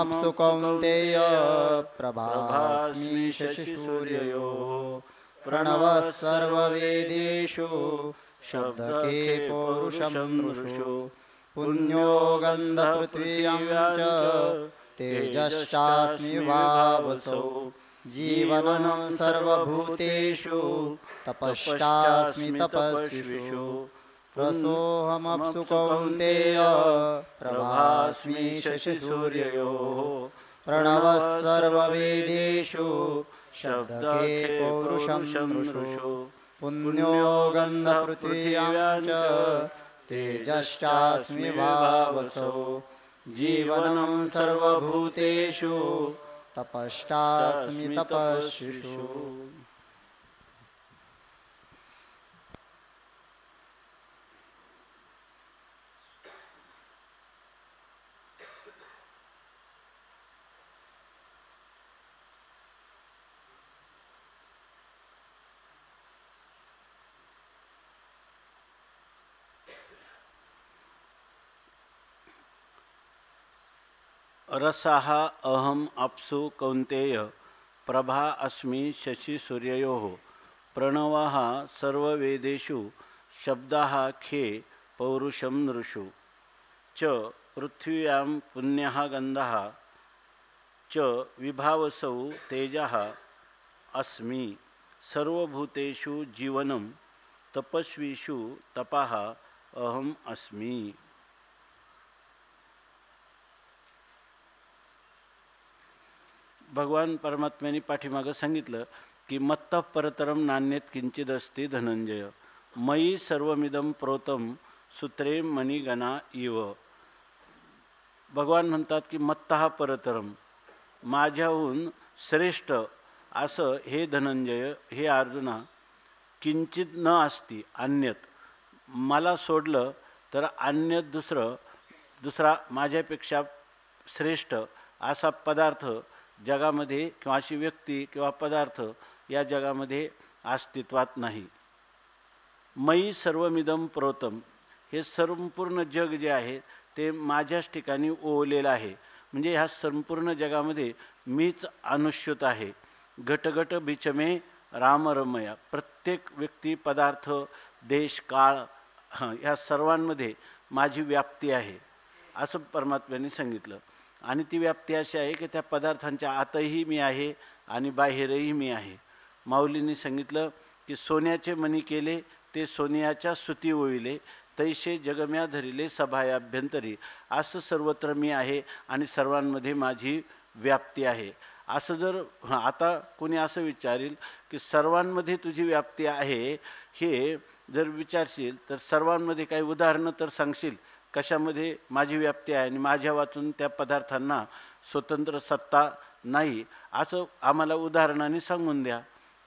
सोऽहमप्सु कौन्तेय प्रभास्मि शशिसूर्ययोः प्रणवः सर्ववेदेषु शब्दके पौरुषं नृषु पुण्यो गन्धपृथिव्यां च तेजश्चास्मि विभावसौ जीवनं सर्वभूतेषु तपश्चास्मि तपस्विषु रसोऽहमप्सु कौन्तेय प्रभास्मि शशिसूर्ययोः प्रणवः सर्ववेदेषु शब्दके पौरुषं नृषु पुण्यो गन्धपृथिव्यां च तेजश्चास्मि विभावसौ जीवनं सर्वभूतेषु तपश्चास्मि तपस्विषु। रसाः अहम अप्सु कौन्तेय प्रभा अस्मि शशि सूर्ययोः प्रणवः सर्ववेदेषु शब्दाः खे पौरुषं नृषु च पृथ्व्यां पुण्यः गन्धः च विभावसौ तेजः अस्मि सर्वभूतेषु जीवनं तपस्वीषु तपः अहम अस्मि। भगवान परमात्म्याने पाठीमागं सांगितलं की मत्तः परतरम नान्यत किंचिदस्ति धनंजय मयी सर्वमिदं प्रोतम सूत्रे मणिगणा इव। भगवान म्हणतात की मत्तः परतरम माझ्याहून श्रेष्ठ असं हे धनंजय हे अर्जुना किंचित न असती अन्यत मला सोडलं तर अन्य दुसरा माझ्यापेक्षा श्रेष्ठ असा पदार्थ जगामध्ये किंवा अशी व्यक्ती किंवा पदार्थ या जगामध्ये अस्तित्वात नाही। मयी सर्वमिदं प्रोतम हे संपूर्ण जग जे आहे ते माझ्याच ठिकाणी ओवलेलं आहे। म्हणजे ह्या संपूर्ण जगामध्ये मीच अनुष्यूत आहे। घटघट बिचमे रामरमया प्रत्येक व्यक्ती पदार्थ देश काळ ह्या सर्वांमध्ये माझी व्याप्ती आहे असं परमात्म्याने सांगितलं। आणि ती व्याप्ती अशी आहे की त्या पदार्थांच्या आतही मी आहे आणि बाहेरही मी आहे। माऊलींनी सांगितलं की सोन्याचे मणी केले ते सोन्याच्या सुती ओविले तैसे जगम्या धरिले सभायाभ्यंतरी असं सर्वत्र मी आहे आणि सर्वांमध्ये माझी व्याप्ती आहे। असं जर आता कोणी असं विचारेल की सर्वांमध्ये तुझी व्याप्ती आहे हे जर विचारशील तर सर्वांमध्ये काही उदाहरणं तर सांगशील कशामध्ये माझी व्याप्ती आहे आणि माझ्या वाचून त्या पदार्थांना स्वतंत्र सत्ता नाही असं आम्हाला उदाहरणाने सांगून द्या।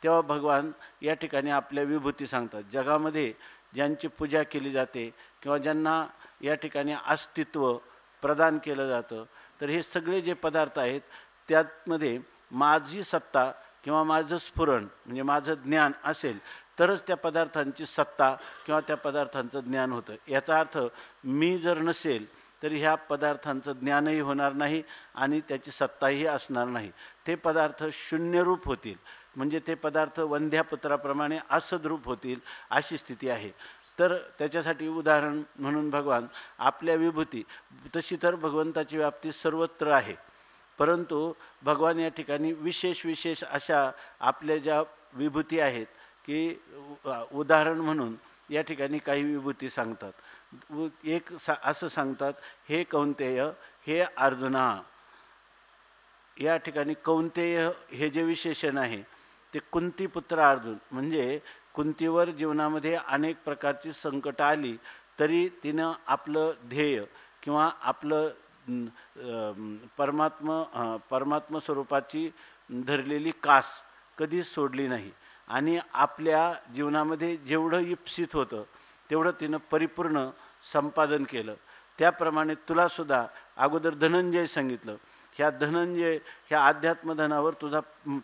तेव्हा भगवान या ठिकाणी आपल्या विभूती सांगतात। जगामध्ये ज्यांची पूजा केली जाते किंवा ज्यांना या ठिकाणी अस्तित्व प्रदान केलं जातं तर हे सगळे जे पदार्थ आहेत त्यामध्ये माझी सत्ता किंवा माझं स्फुरण म्हणजे माझं ज्ञान असेल तरच त्या पदार्थांची सत्ता किंवा त्या पदार्थांचं ज्ञान होतं। याचा अर्थ मी जर नसेल तर ह्या पदार्थांचं ज्ञानही होणार नाही आणि त्याची सत्ताही असणार नाही। ते पदार्थ शून्यरूप होतील म्हणजे ते पदार्थ वंध्यापुत्राप्रमाणे असद्रूप होतील अशी स्थिती आहे। तर त्याच्यासाठी उदाहरण म्हणून भगवान आपल्या विभूती तशी तर भगवंताची व्याप्ती सर्वत्र आहे परंतु भगवान या ठिकाणी विशेष अशा आपल्या ज्या विभूती आहेत की उदाहरण म्हणून या ठिकाणी काही विभूती सांगतात। एक असं सांगतात हे कौंतेय हे अर्जुना। या ठिकाणी कौंतेय हे जे विशेषण आहे ते कुंतीपुत्र अर्जुन म्हणजे कुंतीवर जीवनामध्ये अनेक प्रकारची संकट आली तरी तिनं आपलं ध्येय किंवा आपलं परमात्मा स्वरूपाची धरलेली कास कधीच सोडली नाही आणि आपल्या जीवनामध्ये जेवढं इप्सित होतं तेवढं तिनं परिपूर्ण संपादन केलं। त्याप्रमाणे तुलासुद्धा अगोदर धनंजय सांगितलं ह्या धनंजय ह्या अध्यात्मधनावर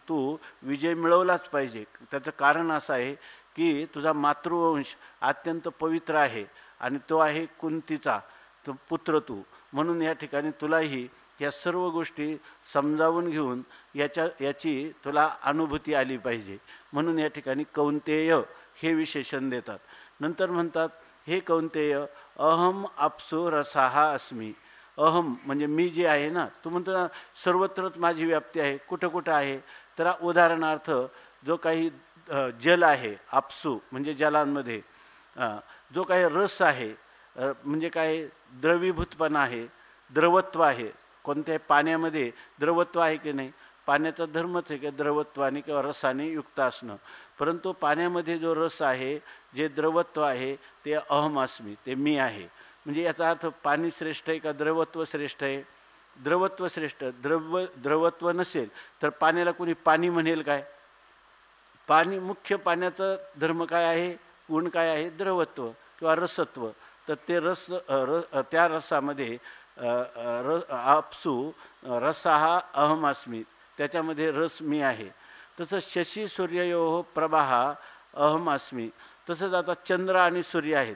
तू विजय मिळवलाच पाहिजे। त्याचं कारण असं आहे की तुझा मातृवंश अत्यंत पवित्र आहे आणि तो आहे कुंतीचा तो पुत्र तू म्हणून या ठिकाणी तुलाही ह्या सर्व गोष्टी समजावून घेऊन याची तुला अनुभूती आली पाहिजे. म्हणून या ठिकाणी कौंतेय हे विशेषण देतात. नंतर म्हणतात, हे कौंतेय अहम अप्सु रसाहा अस्मी. अहम म्हणजे मी जे आहे ना, तू म्हणतो ना सर्वत्रच माझी व्याप्ती आहे, कुठं कुठं आहे. तर उदाहरणार्थ जो काही जल आहे, अप्सू म्हणजे जलांमध्ये जो काही रस आहे, म्हणजे काय द्रवीभूतपणा आहे, द्रवत्व आहे. कोणत्याही पाण्यामध्ये द्रवत्व आहे की नाही? पाण्याचा धर्मच आहे की द्रवत्वाने किंवा रसाने युक्त असणं. परंतु पाण्यामध्ये जो रस आहे, जे द्रवत्व आहे, ते अहम अस्मी, ते मी आहे. म्हणजे याचा अर्थ पाणी श्रेष्ठ आहे का द्रवत्व श्रेष्ठ आहे? द्रवत्व श्रेष्ठ. द्रवत्व नसेल तर पाण्याला कोणी पाणी म्हणेल काय? पाणी, मुख्य पाण्याचं धर्म काय आहे, गुण काय आहे? द्रवत्व किंवा रसत्व. तर ते त्या रसामध्ये आपसू रसाहा अहम अस्मी, त्याच्यामध्ये रस मी आहे. तसंच शशी सूर्ययोः प्रभाः अहम अस्मी. तसंच आता चंद्र आणि सूर्य आहेत.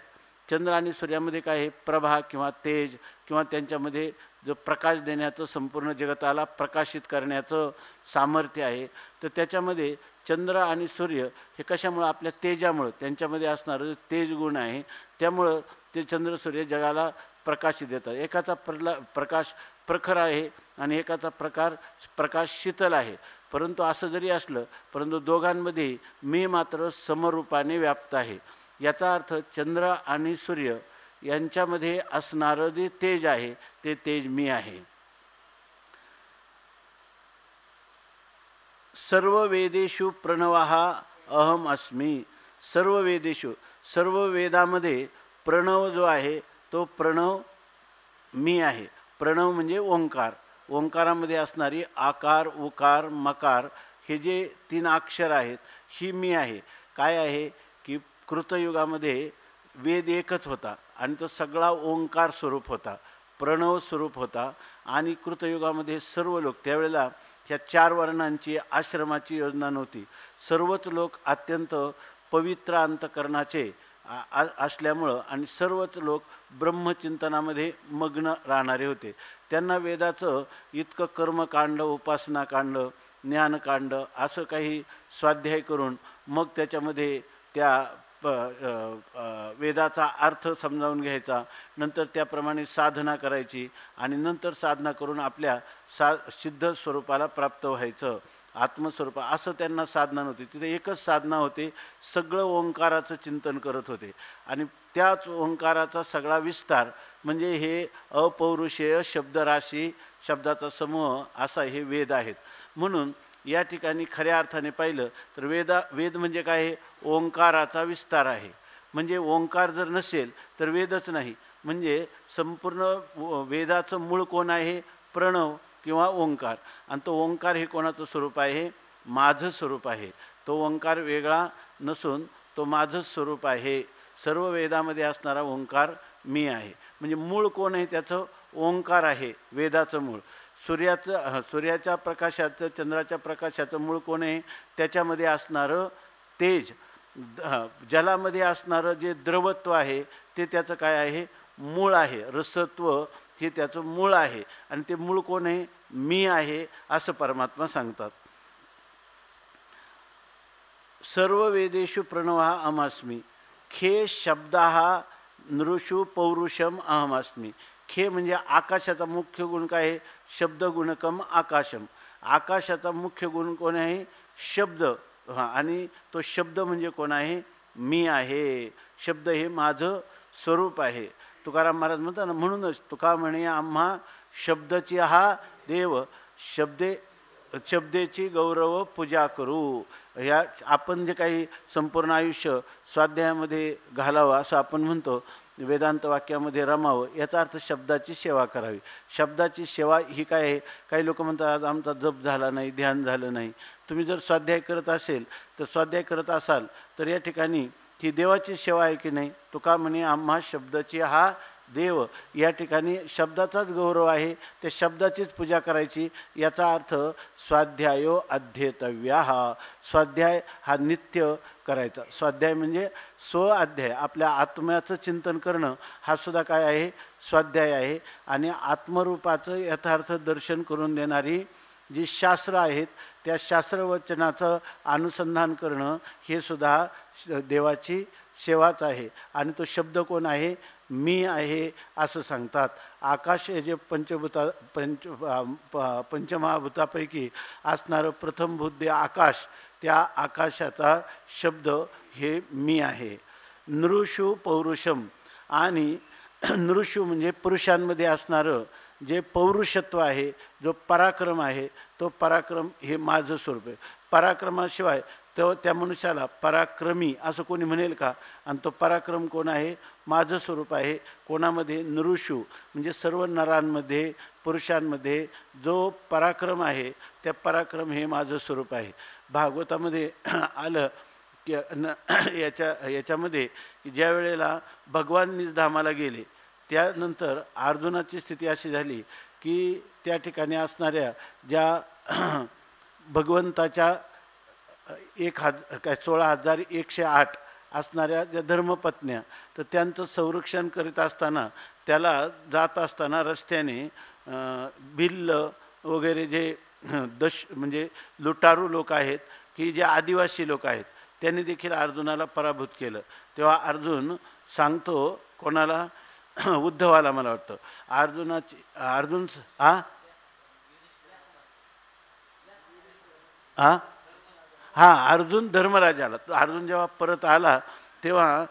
चंद्र आणि सूर्यामध्ये काय आहे? प्रभा किंवा तेज किंवा त्यांच्यामध्ये जो प्रकाश देण्याचं, संपूर्ण जगताला प्रकाशित करण्याचं सामर्थ्य आहे. तर त्याच्यामध्ये चंद्र आणि सूर्य हे कशामुळं? आपल्या तेजामुळं, त्यांच्यामध्ये असणारं तेज गुण आहे, त्यामुळं ते चंद्र सूर्य जगाला प्रकाशित देतात. एकाचा प्रकाश प्रखर आहे आणि एकाचा प्रकाश शीतल आहे. परंतु असं जरी असलं, परंतु दोघांमध्ये मी मात्र समरूपाने व्याप्त आहे. याचा अर्थ चंद्र आणि सूर्य यांच्यामध्ये असणारं जे तेज आहे, ते तेज मी आहे. सर्व वेदेषु प्रणवः अहम अस्मी. सर्व वेदेषु, सर्व वेदामध्ये प्रणव जो आहे तो प्रणव मी आहे. प्रणव म्हणजे ओंकार. ओंकारामध्ये असणारी आकार, उकार, मकार हे जे 3 अक्षर आहेत, ही मी आहे. काय आहे की कृतयुगामध्ये वेद एकच होता आणि तो सगळा ओंकार स्वरूप होता, प्रणव स्वरूप होता. आणि कृतयुगामध्ये सर्व लोक, त्यावेळेला ह्या 4 वर्णांची आश्रमाची योजना नव्हती. सर्वच लोक अत्यंत पवित्र अंतकरणाचे असल्यामुळं आणि सर्वच लोक ब्रह्मचिंतनामध्ये मग्न राहणारे होते. त्यांना वेदाचं इतकं कर्मकांड, उपासनाकांड, ज्ञानकांड असं काही स्वाध्याय करून मग त्याच्यामध्ये त्या वेदाचा अर्थ समजावून घ्यायचा, नंतर त्याप्रमाणे साधना करायची आणि नंतर साधना करून आपल्या सिद्ध स्वरूपाला प्राप्त व्हायचं, आत्मस्वरूप. असं त्यांना साधना नव्हती. तिथे एकच साधना होते, सगळं ओंकाराचं चिंतन करत होते. आणि त्याच ओंकाराचा सगळा विस्तार म्हणजे हे अपौरुषेय शब्दराशी, शब्दाचा समूह असा हे वेद आहेत. म्हणून या ठिकाणी खऱ्या अर्थाने पाहिलं तर वेद म्हणजे काय आहे? ओंकाराचा विस्तार आहे. म्हणजे ओंकार जर नसेल तर वेदच नाही. म्हणजे संपूर्ण वेदाचं मूळ कोण आहे? प्रणव किंवा ओंकार. आणि तो ओंकार हे कोणाचं स्वरूप आहे? माझं स्वरूप आहे. तो ओंकार वेगळा नसून तो माझं स्वरूप आहे. सर्व वेदामध्ये असणारा ओंकार मी आहे. म्हणजे मूळ कोण आहे? त्याचं ओंकार आहे, वेदाचं मूळ. सूर्याच्या प्रकाशाचं, चंद्राच्या प्रकाशाचं मूळ कोण आहे? त्याच्यामध्ये असणारं तेज. जलामध्ये असणारं जे द्रवत्व आहे ते त्याचं काय आहे? मूळ आहे. रसत्व हे त्याचं मूळ आहे. आणि ते मूळ कोण आहे? मी आहे, असं परमात्मा सांगतात. सर्व वेदेषु प्रणवः अहमस्मी. खे शब्दाः नृषु पौरुषम अहमस्मी. खे म्हणजे आकाशाचा मुख्य गुण काय आहे? शब्दगुणकम आकाशम. आकाशाचा मुख्य गुण कोण आहे? शब्द. आणि तो शब्द म्हणजे कोण आहे? मी आहे. शब्द हे माझं स्वरूप आहे. तुकाराम महाराज म्हणतात ना, म्हणूनच तुका म्हणे आम्हा शब्दची हा देव, शब्देची गौरव पूजा करू. या आपण जे काही संपूर्ण आयुष्य स्वाध्यायामध्ये घालावं असं आपण म्हणतो, वेदांत वाक्यामध्ये रमावं, याचा अर्थ शब्दाची सेवा करावी. शब्दाची सेवा ही काय आहे? काही लोक म्हणतात आज आमचा जप झाला नाही, ध्यान झालं नाही. तुम्ही जर स्वाध्याय करत असेल तर स्वाध्याय करत असाल तर या ठिकाणी ही देवाची सेवा आहे की नाही? तुका म्हणे आम्हा शब्दाची हा देव या ठिकाणी शब्दाचाच गौरव आहे, त्या शब्दाचीच पूजा करायची. याचा अर्थ स्वाध्यायो अध्येतव्या. स्वाध्याय हा नित्य करायचा. स्वाध्याय म्हणजे स्वाध्याय, आपल्या आत्म्याचं चिंतन करणं हा सुद्धा काय आहे, स्वाध्याय आहे. आणि आत्मरूपाचं यथार्थ दर्शन करून देणारी जी शास्त्र आहेत त्या शास्त्रवचनाचं अनुसंधान करणं हे सुद्धा देवाची सेवाच आहे. आणि तो शब्द कोण आहे, मी आहे असं सांगतात. आकाश हे जे पंचमहाभूतापैकी असणारं प्रथम भूत आकाश, त्या आकाशाचा शब्द हे मी आहे. नृषु पौरुषम, आणि नृषु म्हणजे पुरुषांमध्ये असणारं जे पौरुषत्व आहे, जो पराक्रम आहे, तो पराक्रम हे माझं स्वरूप आहे. पराक्रमाशिवाय तो त्या मनुष्याला पराक्रमी असं कोणी म्हणेल का? आणि तो पराक्रम कोण आहे, माझं स्वरूप आहे. कोणामध्ये, नृषु म्हणजे सर्व नरांमध्ये पुरुषांमध्ये जो पराक्रम आहे, त्या पराक्रम हे माझं स्वरूप आहे. भागवतामध्ये आलं की याच्यामध्ये की ज्या वेळेला भगवान निजधामाला गेले त्यानंतर अर्जुनाची स्थिती अशी झाली की त्या ठिकाणी असणाऱ्या ज्या भगवंताच्या 16,108 असणाऱ्या ज्या धर्मपत्न्या, तर त्यांचं संरक्षण करीत असताना त्याला जात असताना रस्त्याने भिल्ल वगैरे जे म्हणजे लुटारू लोक आहेत की जे आदिवासी लोक आहेत, त्यांनी देखील अर्जुनाला पराभूत केलं. तेव्हा अर्जुन सांगतो कोणाला, उद्धवाला मला वाटतं, अर्जुन अर्जुन धर्मराजाला. अर्जुन जेव्हा परत आला तेव्हा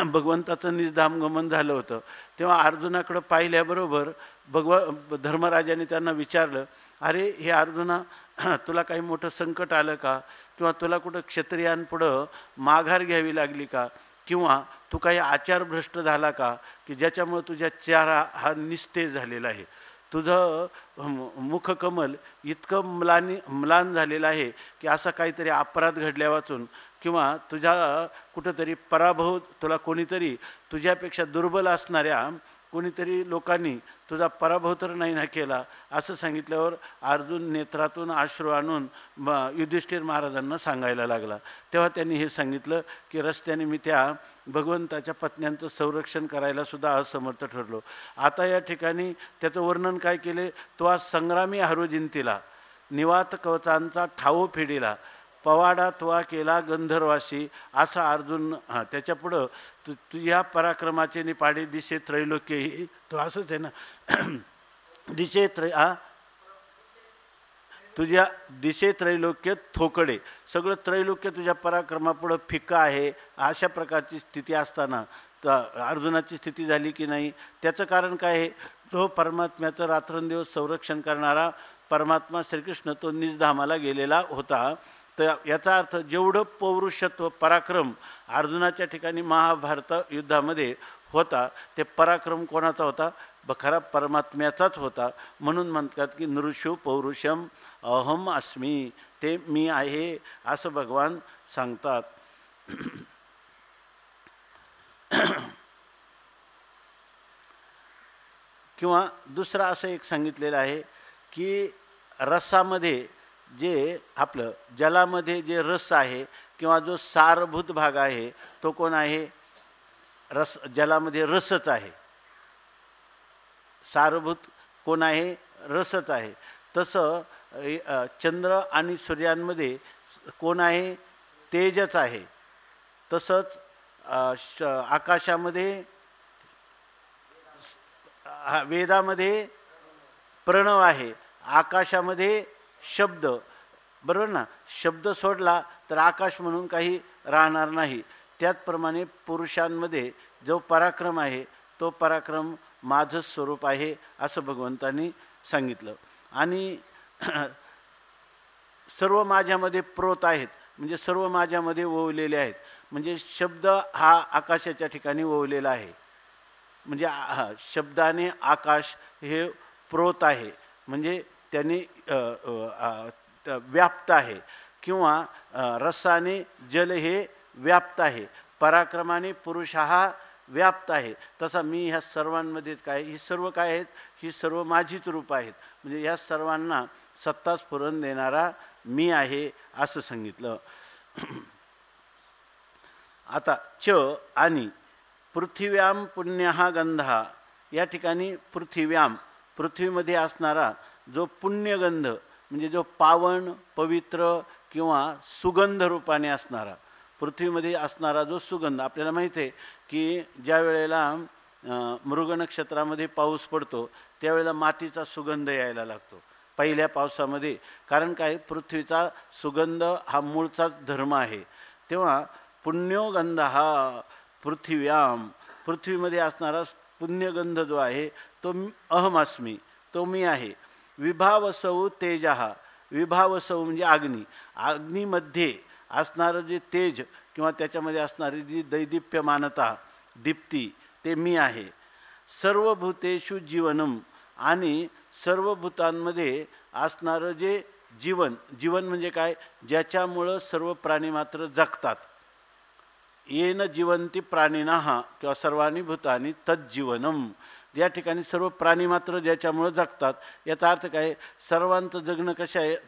भगवंताचं निजधाम गमन झालं होतं. तेव्हा अर्जुनाकडं पाहिल्याबरोबर धर्मराजाने त्यांना विचारलं, अरे हे अर्जुना, तुला काही मोठं संकट आलं का? किंवा तुला कुठं क्षत्रियांपुढं माघार घ्यावी लागली का? किंवा तू काही आचारभ्रष्ट झाला का की ज्याच्यामुळे तुझ्या चेहरा हा निस्तेज झालेला आहे? तुझं मुखकमल इतकं म्लान झालेलं आहे की असा काहीतरी अपराध घडल्या वाचून किंवा तुझ्या कुठंतरी पराभव, तुला कोणीतरी तुझ्यापेक्षा दुर्बल असणाऱ्या कोणीतरी लोकांनी तुझा पराभव तर नाही ना केला, असं सांगितल्यावर अर्जुन नेत्रातून अश्रू आणून युधिष्ठिर महाराजांना सांगायला लागला. तेव्हा त्यांनी हे सांगितलं की रस्त्याने मी त्या भगवंताच्या पत्न्यांचं संरक्षण करायला सुद्धा असमर्थ ठरलो. आता या ठिकाणी त्याचं वर्णन काय केले, तो आज संग्रामी हारुजिंतीला निवात कवचांचा ठाव फेडीला, पवाडा तुवा केला गंधर्वाशी, असा अर्जुन. त्याच्यापुढं तुझ्या पराक्रमाचे निपाडे दिशे त्रैलोक्य, ही तो असंच आहे ना, दिशे तुझ्या दिशे त्रैलोक्य थोकडे, सगळं त्रैलोक्य तुझ्या पराक्रमापुढं फिक्क आहे. अशा प्रकारची स्थिती असताना तर अर्जुनाची स्थिती झाली की नाही, त्याचं कारण काय आहे, जो परमात्म्याचं रात्रंदिवस संरक्षण करणारा परमात्मा श्रीकृष्ण तो निजधामाला गेलेला होता. तर याचा अर्थ जेवढं पौरुषत्व पराक्रम अर्जुनाच्या ठिकाणी महाभारत युद्धामध्ये होता, ते पराक्रम कोणाचा होता, खरा परमात्म्याचाच होता. म्हणून म्हणतात की नृषु पौरुषम अहम अस्मी, ते मी आहे असं भगवान सांगतात. किंवा दुसरं असं एक सांगितलेलं आहे की रसामध्ये जे आपलं जलामध्ये जे रस आहे किंवा जो सारभूत भाग आहे तो कोण आहे, रस. जलामध्ये रसच आहे. सारभूत कोण आहे, रसच आहे. तसं चंद्र आणि सूर्यांमध्ये कोण आहे, तेजच आहे. तसंच आकाशामध्ये वेदामध्ये प्रणव आहे, आकाशामध्ये शब्द. बरोबर ना, शब्द सोडला तर आकाश म्हणून काही राहणार नाही. त्याचप्रमाणे पुरुषांमध्ये जो पराक्रम आहे तो पराक्रम माझं स्वरूप आहे असं भगवंतांनी सांगितलं. आणि सर्व माझ्यामध्ये प्रोत आहेत, म्हणजे सर्व माझ्यामध्ये ओवलेले आहेत. म्हणजे शब्द हा आकाशाच्या ठिकाणी ओवलेला आहे. म्हणजे शब्दाने आकाश हे प्रोत आहे, म्हणजे त्याने व्याप्त आहे. किंवा रसाने जल हे व्याप्त आहे. पराक्रमाने पुरुष हा व्याप्त आहे, तसा मी ह्या सर्वांमध्ये काय, ही सर्व काय आहेत, ही सर्व माझीच रूप आहेत. म्हणजे ह्या सर्वांना सत्ता स्फुरण देणारा मी आहे असं सांगितलं. आता च आणि पृथिव्याम पुण्यहा गंधा, या ठिकाणी पृथिव्याम, पृथ्वीमध्ये असणारा जो पुण्यगंध म्हणजे जो पावन पवित्र किंवा सुगंध रूपाने असणारा, पृथ्वीमध्ये असणारा जो सुगंध. आपल्याला माहिती आहे की ज्या वेळेला मृग नक्षत्रामध्ये पाऊस पडतो त्यावेळेला मातीचा सुगंध यायला लागतो पहिल्या पावसामध्ये. कारण काय, पृथ्वीचा सुगंध हा मूळचाच धर्म आहे. तेव्हा पुण्योगंध हा पृथिव्याम, पृथ्वीमध्ये असणारा पुण्यगंध जो आहे तो अहमस्मी, तो मी आहे. विभावसौ तेजः, विभावसौ म्हणजे अग्नी, अग्नीमध्ये असणारं जे तेज किंवा त्याच्यामध्ये असणारी जी दैदिप्यमानता दीप्ती ते मी आहे. सर्वभूतेषु जीवनम, आणि सर्व भूतांमध्ये असणारं जे जीवन, जीवन म्हणजे काय, ज्याच्यामुळं सर्व प्राणी मात्र जगतात. येन जीवंती प्राणिनः किंवा सर्वाणी भूतानी तज्जीवनम, या ठिकाणी सर्व प्राणी मात्र ज्याच्यामुळं जगतात. याचा अर्थ काय, सर्वांचं जगणं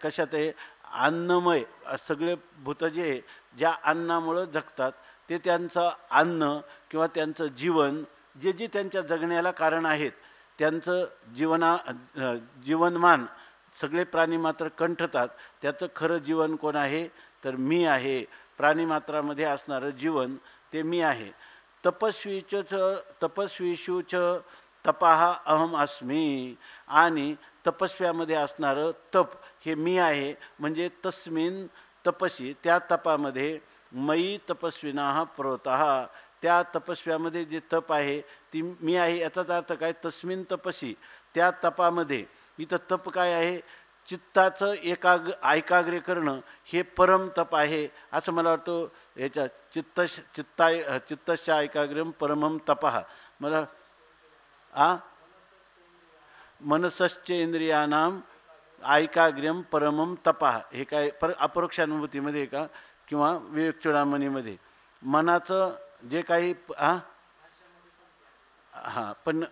कशात आहे, अन्नमय. सगळे भूत जे ज्या अन्नामुळं जगतात ते त्यांचं अन्न किंवा त्यांचं जीवन, जे जे त्यांच्या जगण्याला कारण आहेत त्यांचं जीवनमान सगळे प्राणी मात्र कंठतात. त्याचं खरं जीवन कोण आहे तर मी आहे. प्राणीमात्रामध्ये असणारं जीवन ते मी आहे. तपस्वीषु च तपाः अहम अस्मी, आणि तपस्व्यामध्ये असणारं तप हे मी आहे. म्हणजे तस्मिन तपसी, त्या तपामध्ये मयी तपस्विनाः प्रोतः, त्या तपस्व्यामध्ये जे तप आहे ती मी आहे. याचाच अर्थ काय, तस्मिन तपसी, त्या तपामध्ये. इथं तप काय आहे, चित्ताचं ऐकाग्र्य करणं हे परम तप आहे असं मला वाटतं. याच्या चित्तस्य ऐकाग्र्यम परमम तपः, मला मनसश्च इंद्रियानाम ऐकाग्र्यम परमम तपः, हे काय अपरोक्षानुभूतीमध्ये का किंवा विवेकचूडामणीमध्ये मनाचं जे काही हां, पण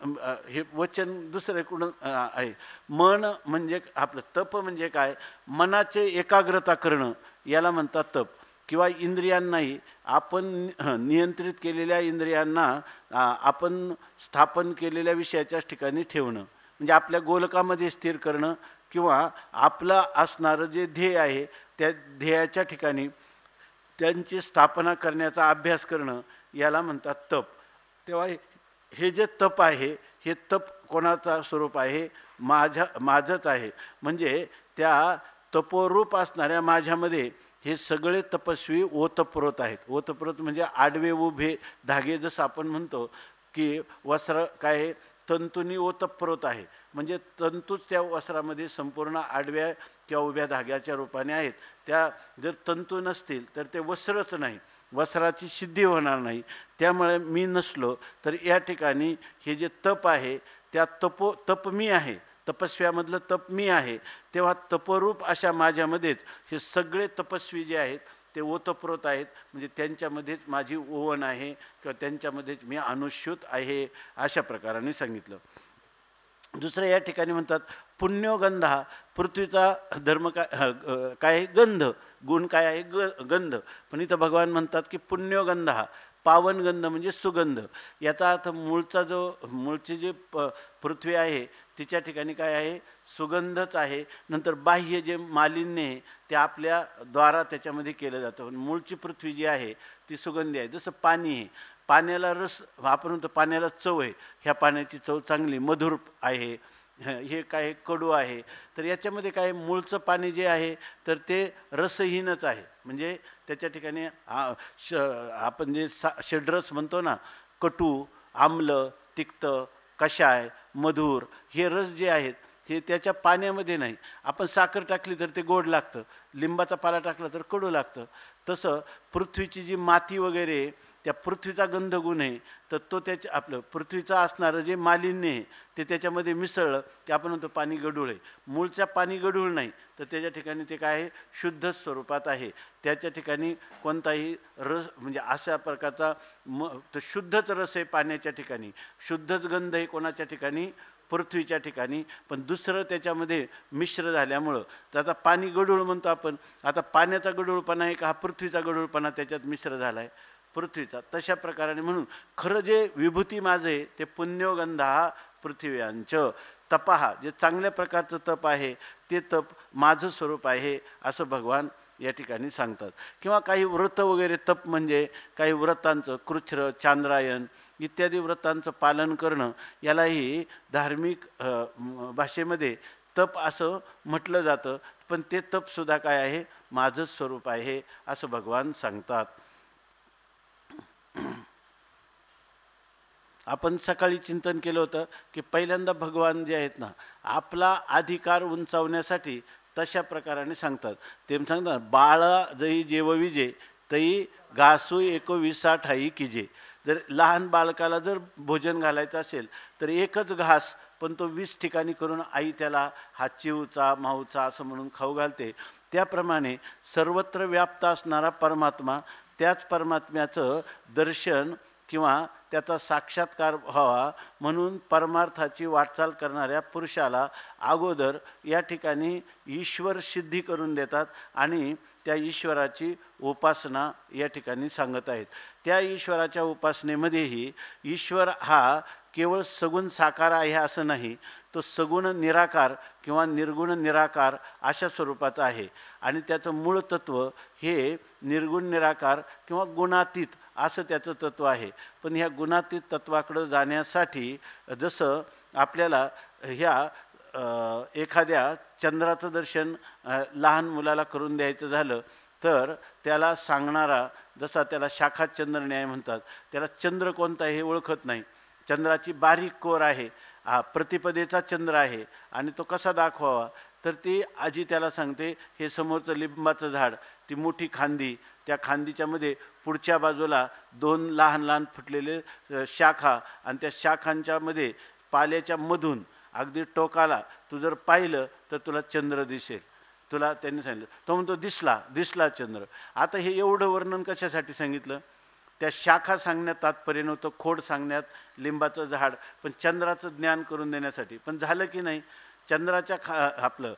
हे वचन दुसरं कुठं आहे. मन म्हणजे आपलं तप म्हणजे काय, मनाचे एकाग्रता करणं याला म्हणतात तप. किंवा इंद्रियांनाही आपण नियंत्रित केलेल्या इंद्रियांना आपण स्थापन केलेल्या विषयाच्याच ठिकाणी ठेवणं, म्हणजे आपल्या गोलकामध्ये स्थिर करणं, किंवा आपलं असणारं जे ध्येय आहे त्या ध्येयाच्या ठिकाणी त्यांची स्थापना करण्याचा अभ्यास करणं याला म्हणतात तप. तेव्हा हे जे तप आहे हे तप कोणाचा स्वरूप आहे, माझंच आहे. म्हणजे त्या तपोरूप असणाऱ्या माझ्यामध्ये हे सगळे तपस्वी ओतप्रोत आहेत. ओतप्रोत म्हणजे आडवे उभे धागे, जसं आपण म्हणतो की वस्त्र काय तंतूंनी ओतप्रोत आहे, म्हणजे तंतूच त्या वस्त्रामध्ये संपूर्ण आडव्या किंवा उभ्या धाग्याच्या रूपाने आहेत. त्या जर तंतू नसतील तर ते वस्त्रच नाही, वस्त्राची सिद्धी होणार नाही. त्यामुळे मी नसलो तर या ठिकाणी हे जे तप आहे त्या तप मी आहे, तपस्व्यामधलं तप मी आहे. तेव्हा तपरूप अशा माझ्यामध्येच हे सगळे तपस्वी जे आहेत ते ओतप्रोत आहेत, म्हणजे त्यांच्यामध्येच माझी ओवण आहे किंवा त्यांच्यामध्येच मी अनुश्यूत आहे, अशा प्रकाराने सांगितलं. दुसरं या ठिकाणी म्हणतात पुण्योगंधा, पृथ्वीचा धर्म काय गंध, गुण काय आहे गंध. पण इथं भगवान म्हणतात की पुण्योगंधा, पावनगंध म्हणजे सुगंध. याचा अर्थ मूळची जी पृथ्वी आहे तिच्या ठिकाणी काय आहे, सुगंधच आहे. नंतर बाह्य जे मालिन्य आहे ते आपल्या द्वारा त्याच्यामध्ये केलं जातं. मूळची पृथ्वी जी आहे ती सुगंधी आहे. जसं पाणी आहे, पाण्याला रस, आपण म्हणतो पाण्याला चव आहे, ह्या पाण्याची चव चांगली मधुर आहे. हे काय कडू आहे, तर याच्यामध्ये काय मूळचं पाणी जे आहे तर ते रसहीनच आहे. म्हणजे त्याच्या ठिकाणी आपण जे षड्रस म्हणतो ना, कटू, आम्ल, तिक्त, कषाय, मधुर, हे रस जे आहेत हे त्याच्या पाण्यामध्ये नाही. आपण साखर टाकली तर ते गोड लागतं, लिंबाचा पाला टाकला तर कडू लागतं. तसं पृथ्वीची जी माती वगैरे त्या पृथ्वीचा गंधगुण आहे, तर तो त्याच्या आपलं पृथ्वीचं असणारं जे मालिन्य आहे ते त्याच्यामध्ये मिसळलं की आपण म्हणतो पाणी गढूळ आहे. मूळच्या पाणी गढूळ नाही, तर त्याच्या ठिकाणी ते काय आहे, शुद्ध स्वरूपात आहे. त्याच्या ठिकाणी कोणताही रस म्हणजे अशा प्रकारचा तर शुद्धच रस आहे पाण्याच्या ठिकाणी, शुद्धच गंध आहे कोणाच्या ठिकाणी, पृथ्वीच्या ठिकाणी. पण दुसरं त्याच्यामध्ये मिश्र झाल्यामुळं तर आता पाणी गढूळ म्हणतो आपण. आता पाण्याचा गढूळपणा आहे का हा पृथ्वीचा गढूळपणा त्याच्यात मिश्र झाला आहे, पृथ्वीचा. तशा प्रकाराने म्हणून खरं जे विभूती माझं आहे ते पुण्योगंध हा पृथ्व्यांच तपाहा, जे चांगल्या प्रकारचं तप आहे ते तप माझं स्वरूप आहे असं भगवान या ठिकाणी सांगतात. किंवा काही व्रत वगैरे तप म्हणजे काही व्रतांचं कृच्छ्र चांद्रायण इत्यादी व्रतांचं पालन करणं, यालाही धार्मिक भाषेमध्ये तप असं म्हटलं जातं. पण ते तपसुद्धा काय आहे, माझं स्वरूप आहे असं भगवान सांगतात. आपण सकाळी चिंतन केलं होतं की पहिल्यांदा भगवान जे आहेत ना, आपला अधिकार उंचावण्यासाठी तशा प्रकाराने सांगतात. ते सांगतात, बाळा जई जेवविजे तई घासू 21 ठाई कीजे. जर लहान बालकाला जर भोजन घालायचं असेल तर एकच घास, पण तो 20 ठिकाणी करून आई त्याला हा चिवचा माऊचा असं म्हणून खाऊ घालते. त्याप्रमाणे सर्वत्र व्याप्त असणारा परमात्मा, त्याच परमात्म्याचं दर्शन किंवा त्याचा साक्षात्कार व्हावा म्हणून परमार्थाची वाटचाल करणाऱ्या पुरुषाला अगोदर या ठिकाणी ईश्वर सिद्धी करून देतात आणि त्या ईश्वराची उपासना या ठिकाणी सांगत आहेत. त्या ईश्वराच्या उपासनेमध्येही ईश्वर हा केवळ सगुण साकार आहे असं नाही, तो सगुण निराकार किंवा निर्गुण निराकार अशा स्वरूपाचा आहे. आणि त्याचं मूळ तत्व हे निर्गुण निराकार किंवा गुणातीत असं त्याचं तत्व आहे. पण ह्या गुणातीत तत्वाकडं जाण्यासाठी जसं आपल्याला ह्या एखाद्या चंद्राचं दर्शन लहान मुलाला करून द्यायचं झालं तर त्याला सांगणारा, जसा त्याला शाखात चंद्र न्याय म्हणतात, त्याला चंद्र कोणता हे ओळखत नाही. चंद्राची बारीक कोर आहे, हा प्रतिपदेचा चंद्र आहे आणि तो कसा दाखवावा, तर ती आजी त्याला सांगते, हे समोरचं लिंबाचं झाड, ती मोठी खांदी, त्या खांदीच्यामध्ये पुढच्या बाजूला 2 लहान लहान फुटलेले शाखा आणि त्या शाखांच्यामध्ये पाल्याच्या मधून अगदी टोकाला तू जर पाहिलं तर तुला चंद्र दिसेल. तुला त्यांनी सांगितलं, तो म्हणतो दिसला चंद्र. आता हे एवढं वर्णन कशासाठी सांगितलं, त्या शाखा सांगण्यात तात्पर्य नव्हतं, खोड सांगण्यात लिंबाचं झाड, पण चंद्राचं ज्ञान करून देण्यासाठी. पण झालं की नाही, चंद्राच्या आपलं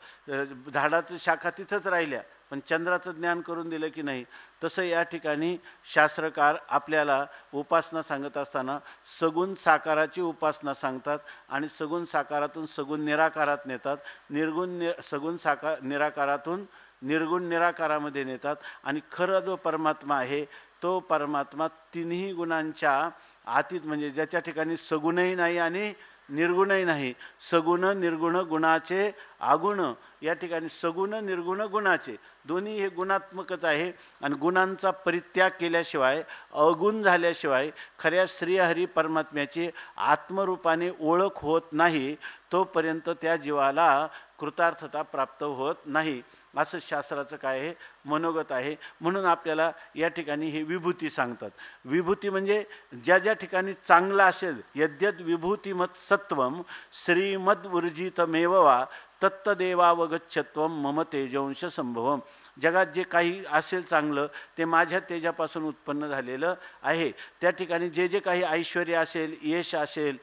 झाडाचं शाखा तिथंच राहिल्या, पण चंद्राचं ज्ञान करून दिलं की नाही. तसं या ठिकाणी शास्त्रकार आपल्याला उपासना सांगत असताना सगुण साकाराची उपासना सांगतात आणि सगुण साकारातून सगुण निराकारात नेतात, सगुण निराकारातून निर्गुण निराकारामध्ये नेतात. आणि खरं जो परमात्मा आहे तो परमात्मा तिन्ही गुणांच्या आतीत, म्हणजे ज्याच्या ठिकाणी सगुणही नाही आणि निर्गुणही नाही, सगुण निर्गुण गुणाचे आगुण, या ठिकाणी सगुण निर्गुण गुणाचे दोन्ही हे गुणात्मकच आहे. आणि गुणांचा परित्याग केल्याशिवाय, अगुण झाल्याशिवाय खऱ्या श्रीहरी परमात्म्याची आत्मरूपाने ओळख होत नाही, तोपर्यंत त्या जीवाला कृतार्थता प्राप्त होत नाही, असं शास्त्राचं काय आहे, मनोगत आहे. म्हणून आपल्याला या ठिकाणी हे विभूती सांगतात. विभूती म्हणजे ज्या ठिकाणी चांगलं असेल, यद्यद विभूतिमत सत्वम श्रीमद ऊर्जितमेव वा तत्तदेवावगच्छत्वम मम तेजंश संभवम. जगात जे काही असेल चांगलं ते माझ्या तेजापासून उत्पन्न झालेलं आहे. त्या ठिकाणी जे जे काही ऐश्वर्य असेल, यश असेल,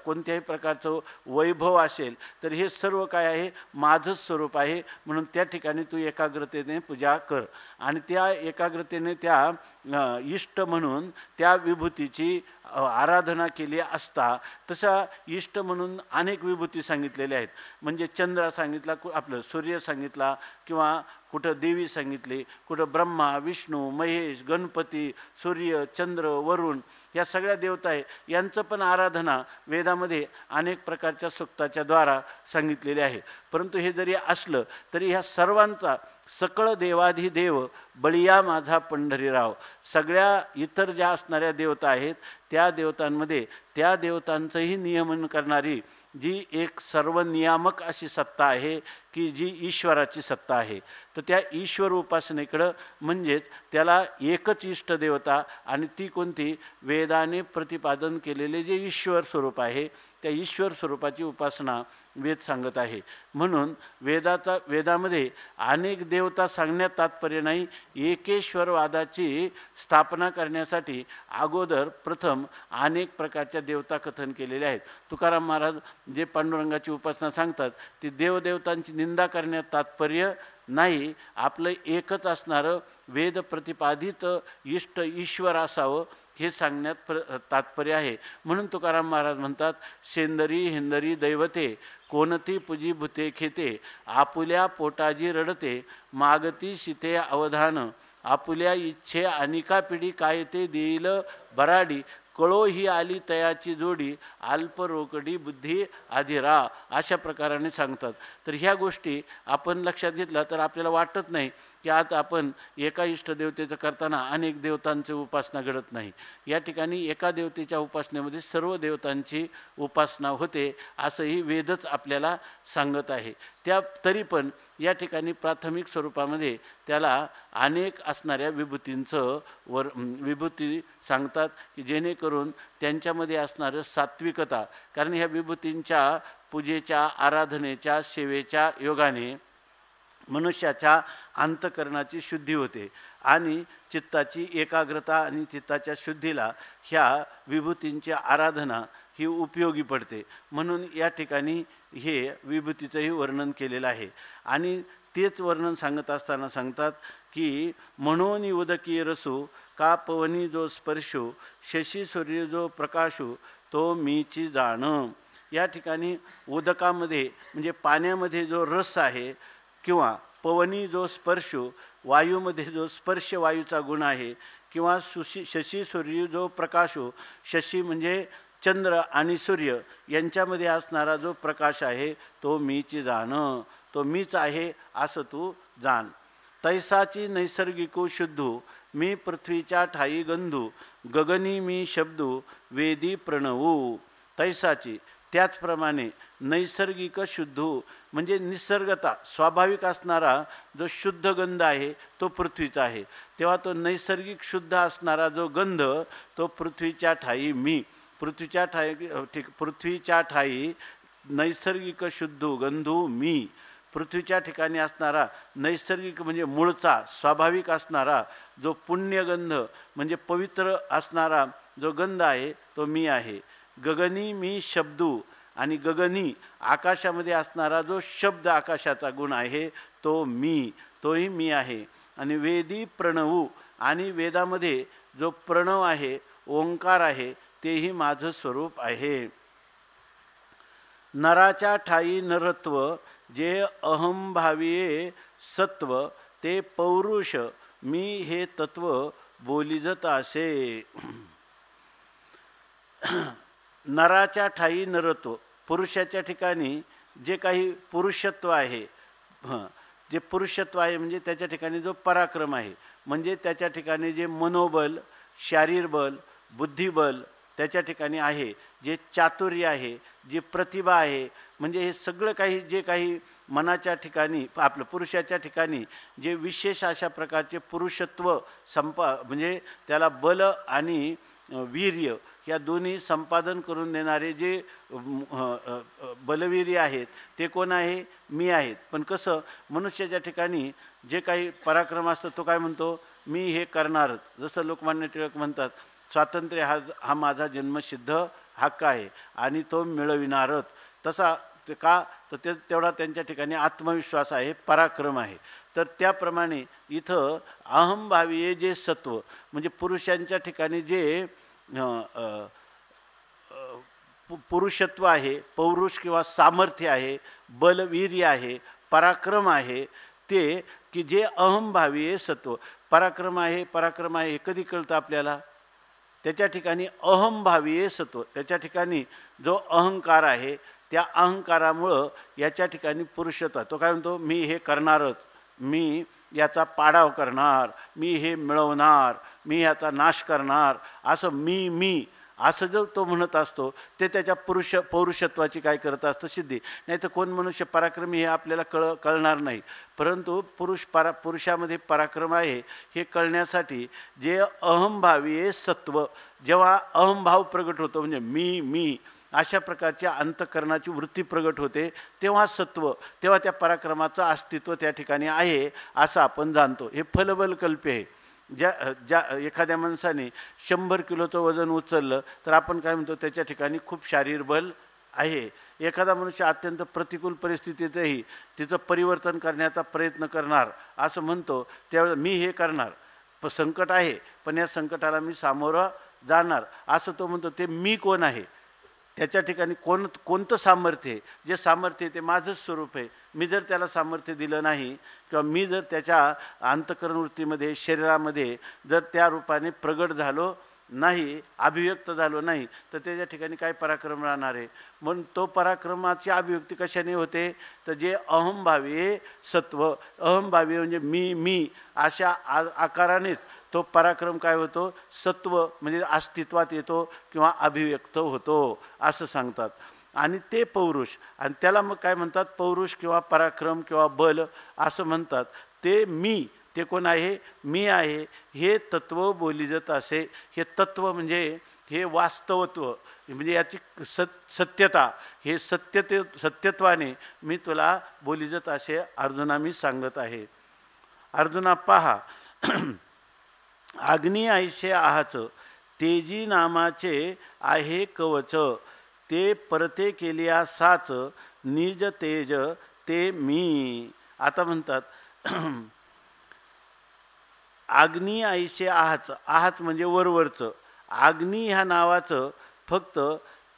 कोणत्याही प्रकारचं वैभव असेल, तर हे सर्व काय आहे, माझंच स्वरूप आहे. म्हणून त्या ठिकाणी तू एकाग्रतेने पूजा कर. आणि त्या एकाग्रतेने त्या इष्ट म्हणून त्या विभूतीची आराधना केली असता, तसा इष्ट म्हणून अनेक विभूती सांगितलेल्या आहेत. म्हणजे चंद्र सांगितला, आपलं सूर्य सांगितला, किंवा कुठं देवी सांगितली, कुठं ब्रह्मा विष्णू महेश गणपती सूर्य चंद्र वरुण या सगळ्या देवता आहे. यांचं पण आराधना वेदामध्ये अनेक प्रकारच्या सूक्ताच्या द्वारा सांगितलेले आहे. परंतु हे जरी असलं तरी ह्या सर्वांचा सकळ देवाधिदेव बळीया माझा पंढरीराव, सगळ्या इतर ज्या असणाऱ्या देवता आहेत त्या देवतांमध्ये त्या देवतांचंही नियमन करणारी जी एक सर्वनियामक अशी सत्ता आहे की जी ईश्वराची सत्ता आहे. तर त्या ईश्वर उपासनेकडं म्हणजेच त्याला एकच इष्ट देवता आणि ती कोणती वेदाने प्रतिपादन केलेले जे ईश्वर स्वरूप आहे त्या ईश्वर स्वरूपाची उपासना वेद सांगत आहे. म्हणून वेदामध्ये अनेक देवता सांगण्यात तात्पर्य नाही. एकेश्वरवादाची स्थापना करण्यासाठी अगोदर प्रथम अनेक प्रकारच्या देवता कथन केलेले आहेत. तुकाराम महाराज जे पांडुरंगाची उपासना सांगतात ती देवदेवतांची निंदा करण्यात तात्पर्य नाही. आपलं एकच असणारं वेद प्रतिपादित इष्ट ईश्वर असावं हे सांगण्यात तात्पर्य आहे. म्हणून तुकाराम महाराज म्हणतात, सेंदरी हिंदरी दैवते कोणती पुजी भूते खेते, आपुल्या पोटाजी रडते मागती शिते अवधान, आपुल्या इच्छे अनिका पिढी काय ते देईल बराडी, कळो ही आली तयाची जोडी, अल्प रोकडी बुद्धी आधिरा, अशा प्रकाराने सांगतात. तर ह्या गोष्टी आपण लक्षात घेतल्या तर आपल्याला वाटत नाही की आता आपण एका इष्टदेवतेचं करताना अनेक देवतांची उपासना घडत नाही. या ठिकाणी एका देवतेच्या उपासनेमध्ये सर्व देवतांची उपासना होते असंही वेदच आपल्याला सांगत आहे. तरी पण या ठिकाणी प्राथमिक स्वरूपामध्ये त्याला अनेक असणाऱ्या विभूतींचं विभूती सांगतात की जेणेकरून त्यांच्यामध्ये असणारं सात्विकता, कारण ह्या विभूतींच्या पूजेच्या आराधनेच्या सेवेच्या योगाने मनुष्याच्या अंतकरणाची शुद्धी होते आणि चित्ताची एकाग्रता आणि चित्ताच्या शुद्धीला ह्या विभूतींची आराधना ही उपयोगी पडते. म्हणून या ठिकाणी हे विभूतीचंही वर्णन केलेलं आहे. आणि तेच वर्णन सांगत असताना सांगतात की म्हणून उदकी रसू का पवनी जो स्पर्शो, शशी सूर्य जो प्रकाशो तो मीची जाण. या ठिकाणी उदकामध्ये म्हणजे पाण्यामध्ये जो रस आहे किंवा पवनी जो स्पर्श, वायूमध्ये जो स्पर्श वायूचा गुण आहे, किंवा शशी सूर्य जो प्रकाशो, शशी म्हणजे चंद्र आणि सूर्य यांच्यामध्ये असणारा जो प्रकाश आहे तो मीची जाण, तो मीच आहे असं तू जाण. तैसाची नैसर्गिको शुद्धू मी पृथ्वीच्या ठाई गंधू, गगनी मी शब्दू वेदी प्रणवू. तैसाची त्याचप्रमाणे नैसर्गिक शुद्धू म्हणजे निसर्गता स्वाभाविक असणारा जो शुद्ध गंध आहे तो पृथ्वीचा आहे. तेव्हा तो नैसर्गिक शुद्ध असणारा जो गंध तो पृथ्वीच्या ठाई मी, पृथ्वीच्या ठाई नैसर्गिक शुद्धू गंधू मी. पृथ्वीच्या ठिकाणी असणारा नैसर्गिक म्हणजे मूळचा स्वाभाविक असणारा जो पुण्यगंध म्हणजे पवित्र असणारा जो गंध आहे तो मी आहे. गगनी मी शब्दू, आणि गगनी आकाशामध्ये असणारा जो शब्द आकाशाचा गुण आहे तो मी, तोही मी आहे. आणि वेदी प्रणवू, आणि वेदामध्ये जो प्रणव आहे ओंकार आहे तेही माझं स्वरूप आहे. नराच्या ठाई नरत्व जे अहंभावीये सत्व, ते पौरुष मी हे तत्व बोलिजत असे. नराच्या ठाई नरत्व, पुरुषाच्या ठिकाणी जे काही पुरुषत्व आहे, जे पुरुषत्व आहे म्हणजे त्याच्या ठिकाणी जो पराक्रम आहे, म्हणजे त्याच्या ठिकाणी जे मनोबल, शारीरबल, बुद्धिबल त्याच्या ठिकाणी आहे, जे चातुर्य आहे, जी प्रतिभा आहे, म्हणजे हे सगळं काही जे काही मनाच्या ठिकाणी आपलं पुरुषाच्या ठिकाणी जे विशेष अशा प्रकारचे पुरुषत्व म्हणजे त्याला बल आणि वीर्य या दोन्ही संपादन करून देणारे जे बलवीर्य आहेत ते कोण आहे? मी आहेत. पण कसं मनुष्याच्या ठिकाणी जे काही पराक्रम असतं तो काय म्हणतो? मी हे करणारच. जसं लोकमान्य टिळक म्हणतात, स्वातंत्र्य हा माझा जन्मसिद्ध हक्क आहे आणि तो मिळविणारच. तसा का तर तेवढा त्यांच्या ठिकाणी आत्मविश्वास आहे, पराक्रम आहे. तर त्याप्रमाणे इथं अहंभावी जे सत्व म्हणजे पुरुषांच्या ठिकाणी जे पुरुषत्व आहे, पौरुष किंवा सामर्थ्य आहे, बलवीर्य आहे, पराक्रम आहे, ते की जे अहंभावी सत्व पराक्रम आहे हे कधी कळतं आपल्याला? त्याच्या ठिकाणी अहंभावी सत्व, त्याच्या ठिकाणी जो अहंकार आहे त्या अहंकारामुळं याच्या ठिकाणी पुरुषत्व. तो काय म्हणतो? मी हे करणारच, मी याचा पाडाव करणार, मी हे मिळवणार, मी याचा नाश करणार, असं मी असं जर तो म्हणत असतो ते त्याच्या पौरुषत्वाची काय करत असतं सिद्धी. नाही तर कोण मनुष्य पराक्रमी हे आपल्याला कळणार नाही. परंतु पुरुषामध्ये पराक्रम आहे हे कळण्यासाठी जे अहंभावी आहे सत्व, जेव्हा अहंभाव प्रगट होतो म्हणजे मी अशा प्रकारच्या अंतःकरणाची वृत्ती प्रगट होते, तेव्हा सत्व, तेव्हा त्या पराक्रमाचं अस्तित्व त्या ठिकाणी आहे असं आपण जाणतो. हे फलबलकल्पे आहे. ज्या एखाद्या माणसाने 100 किलोचं वजन उचललं तर आपण काय म्हणतो, त्याच्या ठिकाणी खूप शारीर बल आहे. एखादा मनुष्य अत्यंत प्रतिकूल परिस्थितीतही तिचं परिवर्तन करण्याचा प्रयत्न करणार असं म्हणतो, त्यावेळेस मी हे करणार, संकट आहे पण या संकटाला मी सामोरं जाणार असं तो म्हणतो. ते मी कोण आहे, त्याच्या ठिकाणी कोणतं सामर्थ्य आहे, जे सामर्थ्य आहे ते माझंच स्वरूप आहे. मी जर त्याला सामर्थ्य दिलं नाही किंवा मी जर त्याच्या अंतःकरण वृत्तीमध्ये शरीरामध्ये जर त्या रूपाने प्रगट झालो नाही, अभिव्यक्त झालो नाही, तर त्याच्या ठिकाणी काय पराक्रम राहणार आहे. म्हणून तो पराक्रमाची अभिव्यक्ती कशाने होते, तर जे अहंभावी सत्व, अहंभावी म्हणजे मी अशा आकारानेच तो पराक्रम काय होतो, सत्व म्हणजे अस्तित्वात येतो किंवा अभिव्यक्त होतो असं सांगतात. आणि ते पौरुष, आणि त्याला मग काय म्हणतात, पौरुष किंवा पराक्रम किंवा बल असं म्हणतात. ते मी, ते कोण आहे, मी आहे हे तत्व बोली जात असे. हे तत्व म्हणजे हे वास्तवत्व, म्हणजे याची सत्यता, हे सत्यत्वाने मी तुला बोली जात असे अर्जुना मी सांगत आहे. अर्जुना पहा, अग्नी ऐसे आहाच, तेजी नामाचे आहे कवच, ते परते केलिया साच, निज तेज ते मी. आता म्हणतात अग्नी ऐसे आहाच म्हणजे वरवरचं. अग्नी ह्या नावाचं फक्त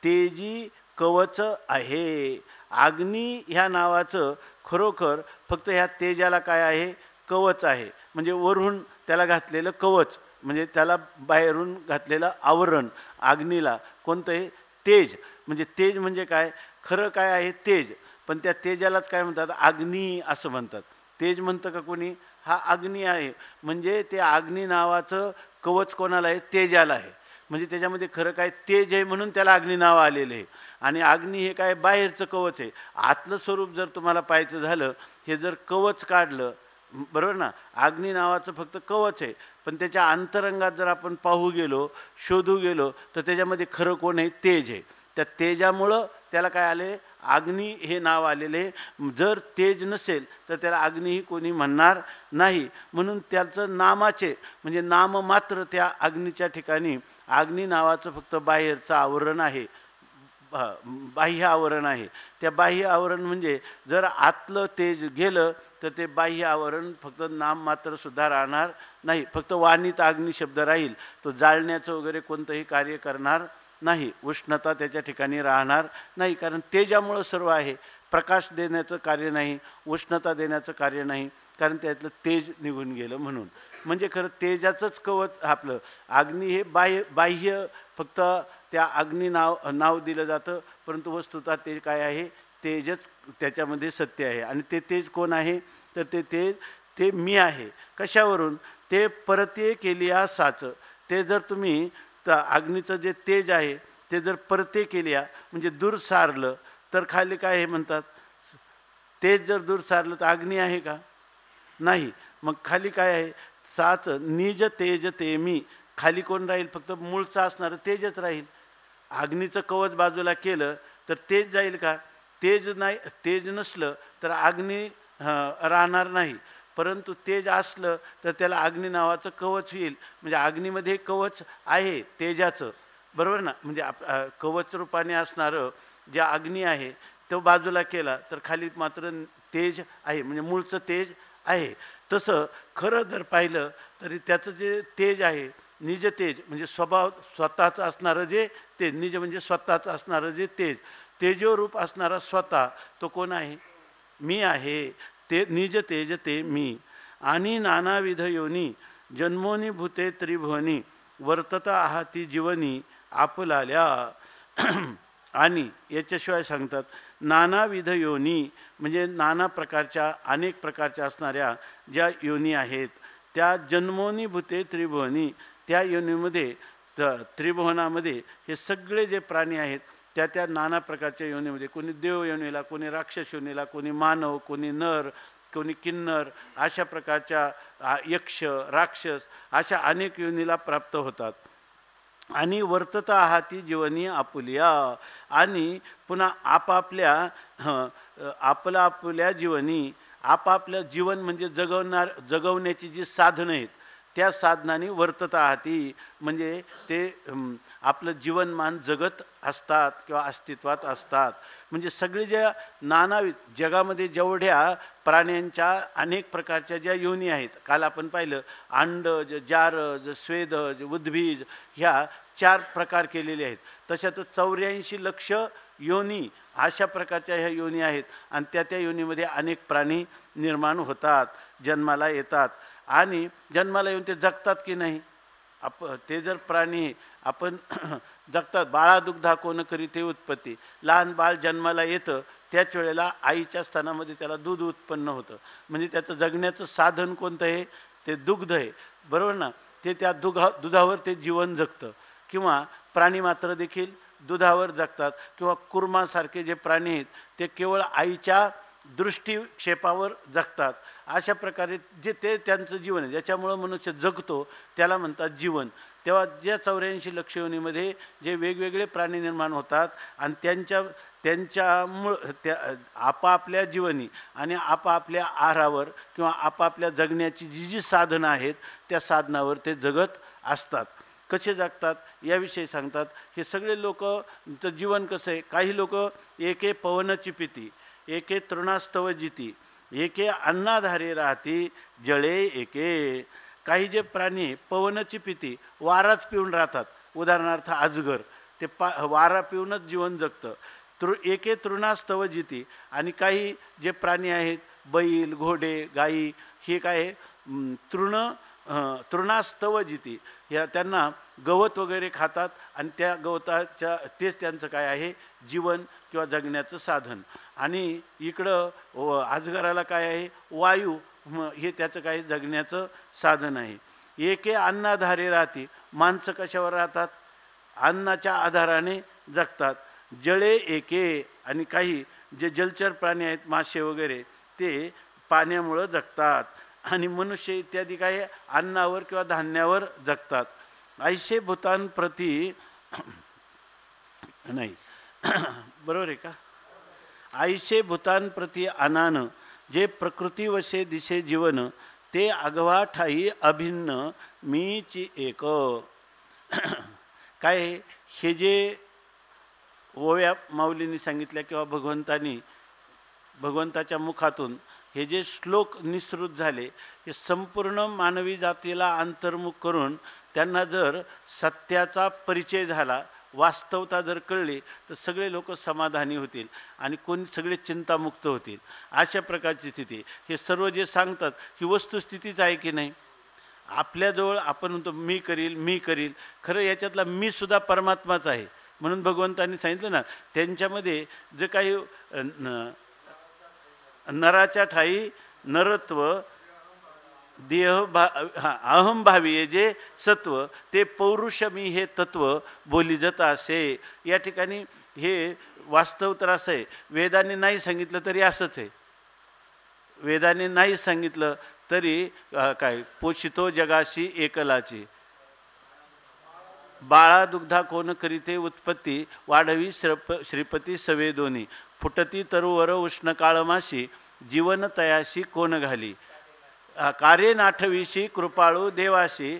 तेजी कवच आहे. अग्नी ह्या नावाचं खरोखर फक्त ह्या तेजाला काय आहे, कवच आहे. म्हणजे वरून त्याला घातलेलं कवच, म्हणजे त्याला बाहेरून घातलेलं आवरण. अग्नीला कोणतं आहे, तेज. म्हणजे तेज म्हणजे काय, खरं काय आहे तेज, पण त्या तेजालाच काय म्हणतात, अग्नी असं म्हणतात. तेज म्हणतं का कोणी, हा अग्नी आहे. म्हणजे ते अग्नी नावाचं कवच कोणाला आहे, तेजाला आहे. म्हणजे त्याच्यामध्ये खरं काय तेज आहे म्हणून त्याला अग्नी नाव आलेलं आहे. आणि अग्नी हे काय बाहेरचं कवच आहे. आतलं स्वरूप जर तुम्हाला पाहायचं झालं, हे जर कवच काढलं, बरोबर ना, अग्नी नावाचं फक्त कवच आहे, पण त्याच्या अंतरंगात जर आपण पाहू गेलो, शोधू गेलो, तर त्याच्यामध्ये खरं कोण आहे, तेज आहे. त्या तेजामुळं त्याला काय आले, अग्नी हे नाव आलेले. जर तेज नसेल तर त्याला अग्नीही कोणी म्हणणार नाही. म्हणून त्याचं नामाचे म्हणजे नाम मात्र त्या अग्नीच्या ठिकाणी, अग्नी नावाचं फक्त बाहेरचं आवरण आहे, बाह्य आवरण आहे. त्या बाह्य आवरण म्हणजे जर आतलं तेज गेलं तर ते बाह्य आवरण फक्त नाम मात्र सुद्धा राहणार नाही. फक्त वाणीत अग्नी शब्द राहील, तो जाळण्याचं वगैरे कोणतंही कार्य करणार नाही. उष्णता त्याच्या ठिकाणी राहणार नाही, कारण तेजामुळं सर्व आहे. प्रकाश देण्याचं कार्य नाही, उष्णता देण्याचं कार्य नाही, कारण त्यातलं तेज निघून गेलं म्हणून. म्हणजे खरं तेजाचंच कवच आपलं. अग्नी हे बाह्य फक्त त्या अग्नी नाव दिलं जातं, परंतु वस्तुतः ते काय आहे, तेजच त्याच्यामध्ये सत्य आहे. आणि ते तेज कोण आहे, तर ते मी आहे. कशावरून, ते परते केलिया साच. ते जर तुम्ही तर अग्नीचं जे तेज आहे ते जर परते केलिया म्हणजे दूर सारलं तर खाली काय हे म्हणतात, तेज जर दूर सारलं तर अग्नी आहे का, नाही. मग खाली काय आहे, साच निज तेज ते मी. खाली कोण राहील, फक्त मूळचं असणारं तेजच राहील. अग्नीचं कवच बाजूला केलं तर तेज जाईल का, तेज नाही. तेज नसलं तर अग्नी राहणार नाही, परंतु तेज असलं तर त्याला अग्नी नावाचं कवच येईल. म्हणजे अग्नीमध्ये कवच आहे तेजाचं, बरोबर ना. म्हणजे कवच रूपाने असणारं जे अग्नी आहे तो बाजूला केला तर खाली मात्र तेज आहे, म्हणजे मूळचं तेज आहे. तसं खरं जर पाहिलं तरी त्याचं जे तेज आहे, निज तेज म्हणजे स्वतःचं असणारं जे तेज, निज म्हणजे स्वतःचं असणारं जे तेज, तेजोरूप असणारा स्वतः तो कोण आहे, मी आहे. ते निज तेज ते मी. आणि नानाविध योनी जन्मोनी भूते त्रिभुवनी, वर्तता आहाती जीवनी आपलाल्या. आणि याच्याशिवाय सांगतात नानाविध योनी म्हणजे नाना प्रकारच्या, अनेक प्रकारच्या असणाऱ्या ज्या योनी आहेत त्या जन्मोनी भूते त्रिभुवनी, त्या योनीमध्ये त्रिभुवनामध्ये हे सगळे जे प्राणी आहेत त्या त्या नाना प्रकारच्या योनीमध्ये, कोणी देव योनीला, कोणी राक्षस योनीला, कोणी मानव, कोणी नर, कोणी किन्नर, अशा प्रकारच्या यक्ष राक्षस अशा अनेक योनीला प्राप्त होतात. आणि वर्तत आहाती जीवनी आपुलिया, आणि पुन्हा आपल्या जीवनी आपापल्या जीवन म्हणजे जगवण्याची जी साधनं आहेत त्या साधनांनी वर्तत आहाती, म्हणजे ते आपलं जीवनमान जगत असतात किंवा अस्तित्वात असतात. म्हणजे सगळे ज्या नाना जगामध्ये जेवढ्या प्राण्यांच्या अनेक प्रकारच्या ज्या योनी आहेत, काल आपण पाहिलं अंडज, जारज, स्वेदज, उद्भिज ह्या 4 प्रकार केलेले आहेत. तशात 84 लक्ष योनी अशा प्रकारच्या ह्या योनी आहेत. आणि त्या योनीमध्ये अनेक प्राणी निर्माण होतात, जन्माला येतात. आणि जन्माला येऊन ते जगतात की नाही, ते जर प्राणी आपण जगतात. बाळा दुग्धा कोण करी ते उत्पत्ती, लहान बाळ जन्माला येतं त्याच वेळेला आईच्या स्तनामध्ये त्याला दूध उत्पन्न होतं. म्हणजे त्याचं जगण्याचं साधन कोणतं आहे, ते दुग्ध आहे, बरोबर ना. ते त्या दुधावर ते जीवन जगतं. किंवा प्राणी मात्र देखील दुधावर जगतात. किंवा कुर्मासारखे जे प्राणी आहेत ते केवळ आईच्या दृष्टिक्षेपावर जगतात. अशा प्रकारे जे ते त्यांचं जीवन आहे, ज्याच्यामुळं मनुष्य जगतो त्याला म्हणतात जीवन. तेव्हा ज्या 84 लक्ष योनीमध्ये जे वेगवेगळे प्राणी निर्माण होतात आणि आपापल्या जीवनी आणि आपापल्या आहारावर किंवा आपापल्या जगण्याची जी साधनं आहेत त्या साधनावर ते जगत असतात. कसे जगतात याविषयी सांगतात. हे सगळे लोकचं जीवन कसं आहे, काही लोक एके पवनची पिती, एके तृणास्तव जिती, एके अन्नाधारे राहती, जळे एके. काही जे प्राणी पवनची पिती, वाराच पिऊन राहतात. उदाहरणार्थ अजगर, ते वारा पिऊनच जीवन जगतं. एके तृणास्तव जिती. आणि काही जे प्राणी आहेत बैल, घोडे, गाई, हे काय तृणास्तव जिती, या त्यांना गवत वगैरे खातात आणि त्या गवताच्या तेच त्यांचं काय आहे जीवन किंवा जगण्याचं साधन. आणि इकडं अजगराला काय आहे वायू, हे त्याचं काय जगण्याचं साधन आहे. एके अन्नाधारे राहती, माणसं कशावर राहतात, अन्नाच्या आधाराने जगतात. जळे एके. आणि काही जे जलचर प्राणी आहेत मासे वगैरे ते पाण्यामुळं जगतात. आणि मनुष्य इत्यादी काही अन्नावर किंवा धान्यावर जगतात. ऐशे भूतांप्रती नाही बरोबर आहे का, ऐशे भूतांप्रती अनान, जे प्रकृतीवशे दिशे जीवन, ते अगवा ठाई अभिन्न मीची एक. काय हे जे ओव्या माऊलींनी सांगितल्या किंवा भगवंताच्या मुखातून हे जे श्लोक निसृत झाले, हे संपूर्ण मानवी जातीला अंतर्मुख करून त्यांना जर सत्याचा परिचय झाला, वास्तवता जर कळली, तर सगळे लोक समाधानी होतील आणि सगळे चिंतामुक्त होतील. अशा प्रकारची स्थिती हे सर्व जे सांगतात ही वस्तुस्थितीच आहे की नाही. आपल्याजवळ आपण म्हणतो मी करील, खरं याच्यातला मी सुद्धा परमात्माच आहे. म्हणून भगवंतांनी सांगितलं ना, त्यांच्यामध्ये जे काही नराच्या ठाई नरत्व, देह अहम भावी जे सत्व, ते पौरुषमी हे तत्व बोली जात असे. या ठिकाणी हे वास्तव तर असं आहे, वेदाने नाही सांगितलं तरी असंच आहे. वेदाने नाही सांगितलं तरी काय, पोषितो जगाशी एकलाची, बाळा दुग्धा कोण करीते उत्पत्ती, वाढवी श्रीपती सवेदोनी, फुटती तरुवर उष्ण काळमाशी, जीवन तयाशी कोण घाली, कार्ये नाठवीशी कृपाळू देवाशी,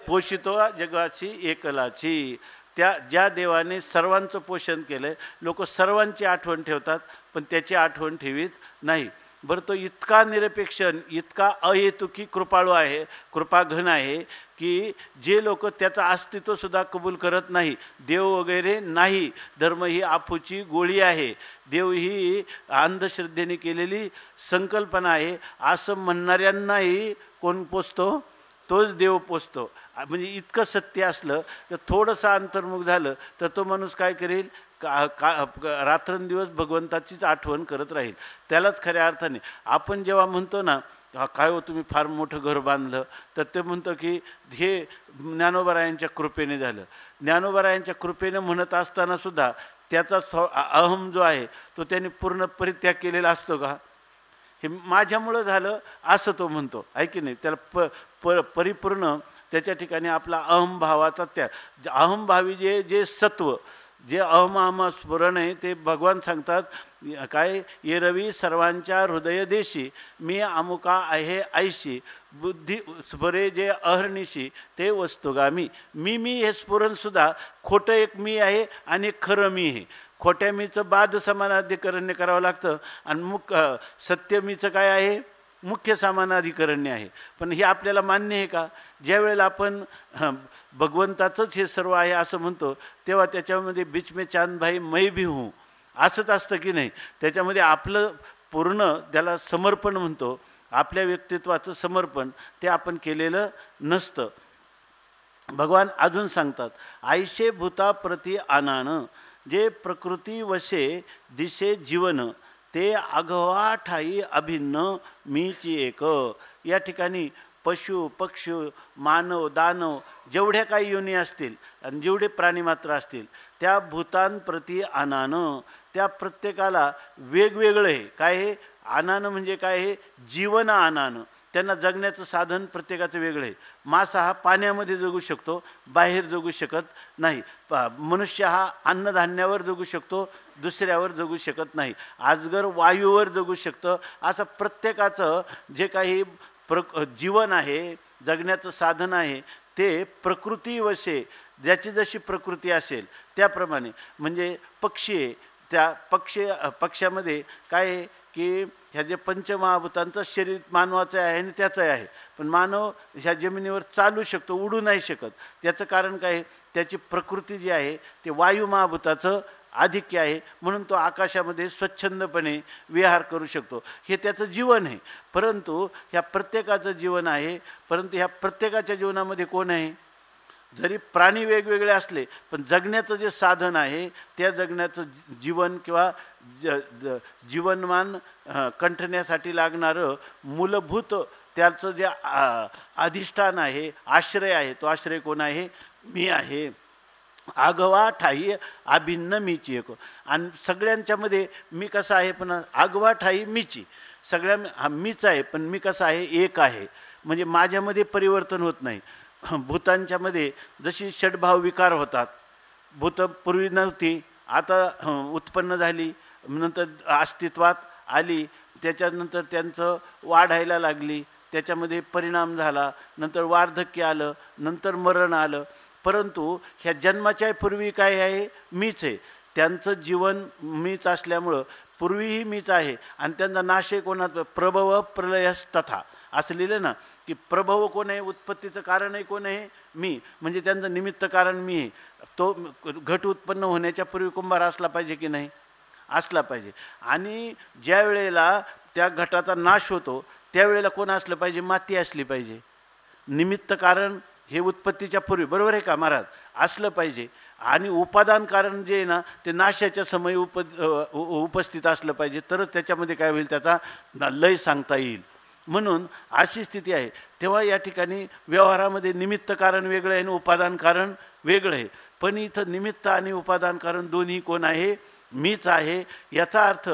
पोषितो जगाची एकलाची. त्या ज्या देवाने सर्वांचं पोषण केलं, लोक सर्वांची आठवण ठेवतात पण त्याची आठवण ठेवीत नाही. बरं, तो इतका निरपेक्ष, इतका अहेतुकी कृपाळू आहे, कृपाघन आहे की जे लोक त्याचं अस्तित्वसुद्धा कबूल करत नाही, देव वगैरे नाही, धर्म ही आफूची गोळी आहे, देव ही अंधश्रद्धेने केलेली संकल्पना आहे, असं म्हणणाऱ्यांनाही कोण पोचतो, तोच देव पोचतो. म्हणजे इतकं सत्य असलं तर थोडंसं अंतर्मुख झालं तर तो माणूस काय करेल, रात्रंदिवस भगवंताचीच आठवण करत राहील. त्यालाच खऱ्या अर्थाने आपण जेव्हा म्हणतो ना हा काय हो तुम्ही फार मोठं घर बांधलं, तर ते म्हणतं की हे ज्ञानोबारायांच्या कृपेने झालं. ज्ञानोबारायांच्या कृपेने म्हणत असताना सुद्धा त्याचा अहम जो आहे तो त्यांनी पूर्ण परित्याग केलेला असतो का? हे माझ्यामुळं झालं असं तो म्हणतो, आहे की नाही? त्याला परिपूर्ण त्याच्या ठिकाणी आपला अहमभावाचा त्याग, अहमभावी जे सत्व, जे अहम स्फुरण आहे ते भगवान सांगतात काय, ये रवी सर्वांच्या हृदय देशी, मी अमुका आहे ऐशी, बुद्धी स्फुरे जे अहर्निशी ते वस्तुगामी. मी हे स्फुरणसुद्धा खोटं एक मी आहे आणि एक खरं मी आहे. खोट्या मीचं बाद समानाधिकरण्य करावं लागतं आणि सत्य मीचं काय आहे, मुख्य समानाधिकरण्य आहे. पण हे आपल्याला मान्य आहे का? ज्या वेळेला आपण भगवंताचंच हे सर्व आहे असं म्हणतो तेव्हा त्याच्यामध्ये बीच में चांद भाई मै भी हूँ असंच असतं की नाही? त्याच्यामध्ये आपलं पूर्ण त्याला समर्पण म्हणतो, आपल्या व्यक्तित्वाचं समर्पण ते आपण केलेलं नसतं. भगवान अजून सांगतात, आयशे भूता प्रति आनान, जे प्रकृती वशे दिशे जीवन, ते आघवा ठाई अभिन्न मीची एक. या ठिकाणी पशु पक्षी मानव दानव जेवढ्या काही योनी असतील आणि जेवढे प्राणीमात्र असतील त्या भूतांप्रती आनानं, त्या प्रत्येकाला वेगवेगळं आहे. काय हे आनानं म्हणजे काय? हे जीवन आनानं, त्यांना जगण्याचं साधन प्रत्येकाचं वेगळं आहे. मासा हा पाण्यामध्ये जगू शकतो, बाहेर जगू शकत नाही. मनुष्य हा अन्नधान्यावर जगू शकतो, दुसऱ्यावर जगू शकत नाही. आजगर वायूवर जगू शकतं. असं प्रत्येकाचं जे काही जीवन आहे, जगण्याचं साधन आहे ते प्रकृतीवशे, ज्याची जशी प्रकृती असेल त्याप्रमाणे. म्हणजे पक्षी आहे, त्या पक्ष्यामध्ये काय आहे की ह्या जे पंचमहाभूतांचं शरीर मानवाचं आहे आणि त्याचं आहे, पण मानव ह्या जमिनीवर चालू शकतो, उडू नाही शकत. त्याचं कारण काय? त्याची प्रकृती जी आहे ते वायू महाभूताचं आधिक्य आहे, म्हणून तो आकाशामध्ये स्वच्छंदपणे विहार करू शकतो. हे त्याचं जीवन आहे. परंतु ह्या प्रत्येकाचं जीवन आहे, परंतु ह्या प्रत्येकाच्या जीवनामध्ये कोण आहे? जरी प्राणी वेगवेगळे असले पण जगण्याचं जे साधन आहे त्या जगण्याचं जीवन किंवा जीवनमान कंठण्यासाठी लागणारं मूलभूत त्याचं जे अधिष्ठान आहे, आश्रय आहे, तो आश्रय कोण आहे? मी आहे. आगवा ठाई अभिन्न मीची एक. आणि सगळ्यांच्यामध्ये मी कसा आहे? पण आगवा ठाई मीची, सगळ्या मीच आहे, पण मी कसा आहे? एक आहे. म्हणजे माझ्यामध्ये परिवर्तन होत नाही. भूतांच्यामध्ये जशी षडभाव विकार होतात, भूत पूर्वी नव्हती, आता उत्पन्न झाली, नंतर अस्तित्वात आली, त्याच्यानंतर त्यांचं वाढायला लागली, त्याच्यामध्ये परिणाम झाला, नंतर वार्धक्य आलं, नंतर मरण आलं. परंतु ह्या जन्माच्या पूर्वी काय आहे? मीच आहे. त्यांचं जीवन मीच असल्यामुळं पूर्वीही मीच आहे आणि त्यांचा नाश कोणाचं? प्रभव प्रलयस्तथा असं लिहिलं ना, की प्रभव कोण आहे? उत्पत्तीचं कारणही कोण आहे? मी. म्हणजे त्यांचं निमित्त कारण मी आहे. तो घट उत्पन्न होण्याच्या पूर्वी कुंभार असला पाहिजे की नाही? असला पाहिजे. आणि ज्या वेळेला त्या घटाचा नाश होतो त्यावेळेला कोण असलं पाहिजे? माती असली पाहिजे. निमित्त कारण हे उत्पत्तीच्या पूर्वी, बरोबर आहे का महाराज? असलं पाहिजे. आणि उपादान कारण जे आहे ना ते नाशाच्या समयी उपस्थित असलं पाहिजे, तरच त्याच्यामध्ये काय होईल? त्याचा लय सांगता येईल. म्हणून अशी स्थिती आहे. तेव्हा या ठिकाणी व्यवहारामध्ये निमित्त कारण वेगळं आहे आणि उपादान कारण वेगळं आहे. पण इथं निमित्त आणि उपादान कारण दोन्ही कोण आहे? मीच आहे. याचा अर्थ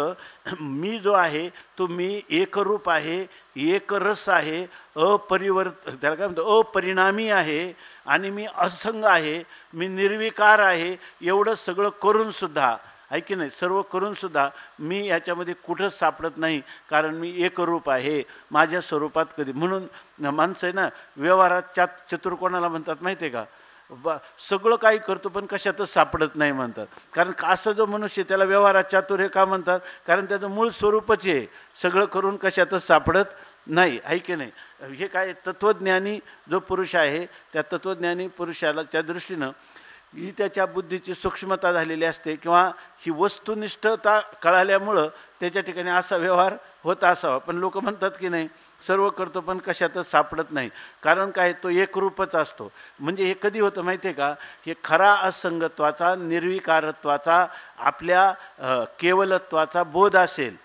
मी जो आहे तो मी एकरूप आहे, एकरस आहे, त्याला काय म्हणतो? अपरिणामी आहे आणि मी असंग आहे, मी निर्विकार आहे. एवढं सगळं करूनसुद्धा, आहे की नाही, सर्व करूनसुद्धा मी याच्यामध्ये कुठंच सापडत नाही, कारण मी एकरूप आहे माझ्या स्वरूपात. कधी म्हणून माणसं आहे ना व्यवहारात चतुर कोणाला म्हणतात माहिती आहे का? सगळं काही करतो पण कशातच सापडत नाही म्हणतात. कारण असं जो मनुष्य त्याला व्यवहारात चातुर हे का म्हणतात? कारण त्याचं मूळ स्वरूपच आहे, सगळं करून कशातच सापडत नाही, आहे की नाही. हे काय तत्त्वज्ञानी जो पुरुष आहे त्या तत्त्वज्ञानी पुरुषाला त्या दृष्टीनं ही त्याच्या बुद्धीची सूक्ष्मता झालेली असते किंवा ही वस्तुनिष्ठता कळाल्यामुळं त्याच्या ठिकाणी असा व्यवहार होत असावा. पण लोक म्हणतात की नाही सर्व करतो पण कशातच सापडत नाही. कारण काय? तो एकरूपच असतो. म्हणजे हे कधी होतं माहिती आहे का? हे खरा असंगत्वाचा, निर्विकारत्वाचा, आपल्या केवलत्वाचा बोध असेल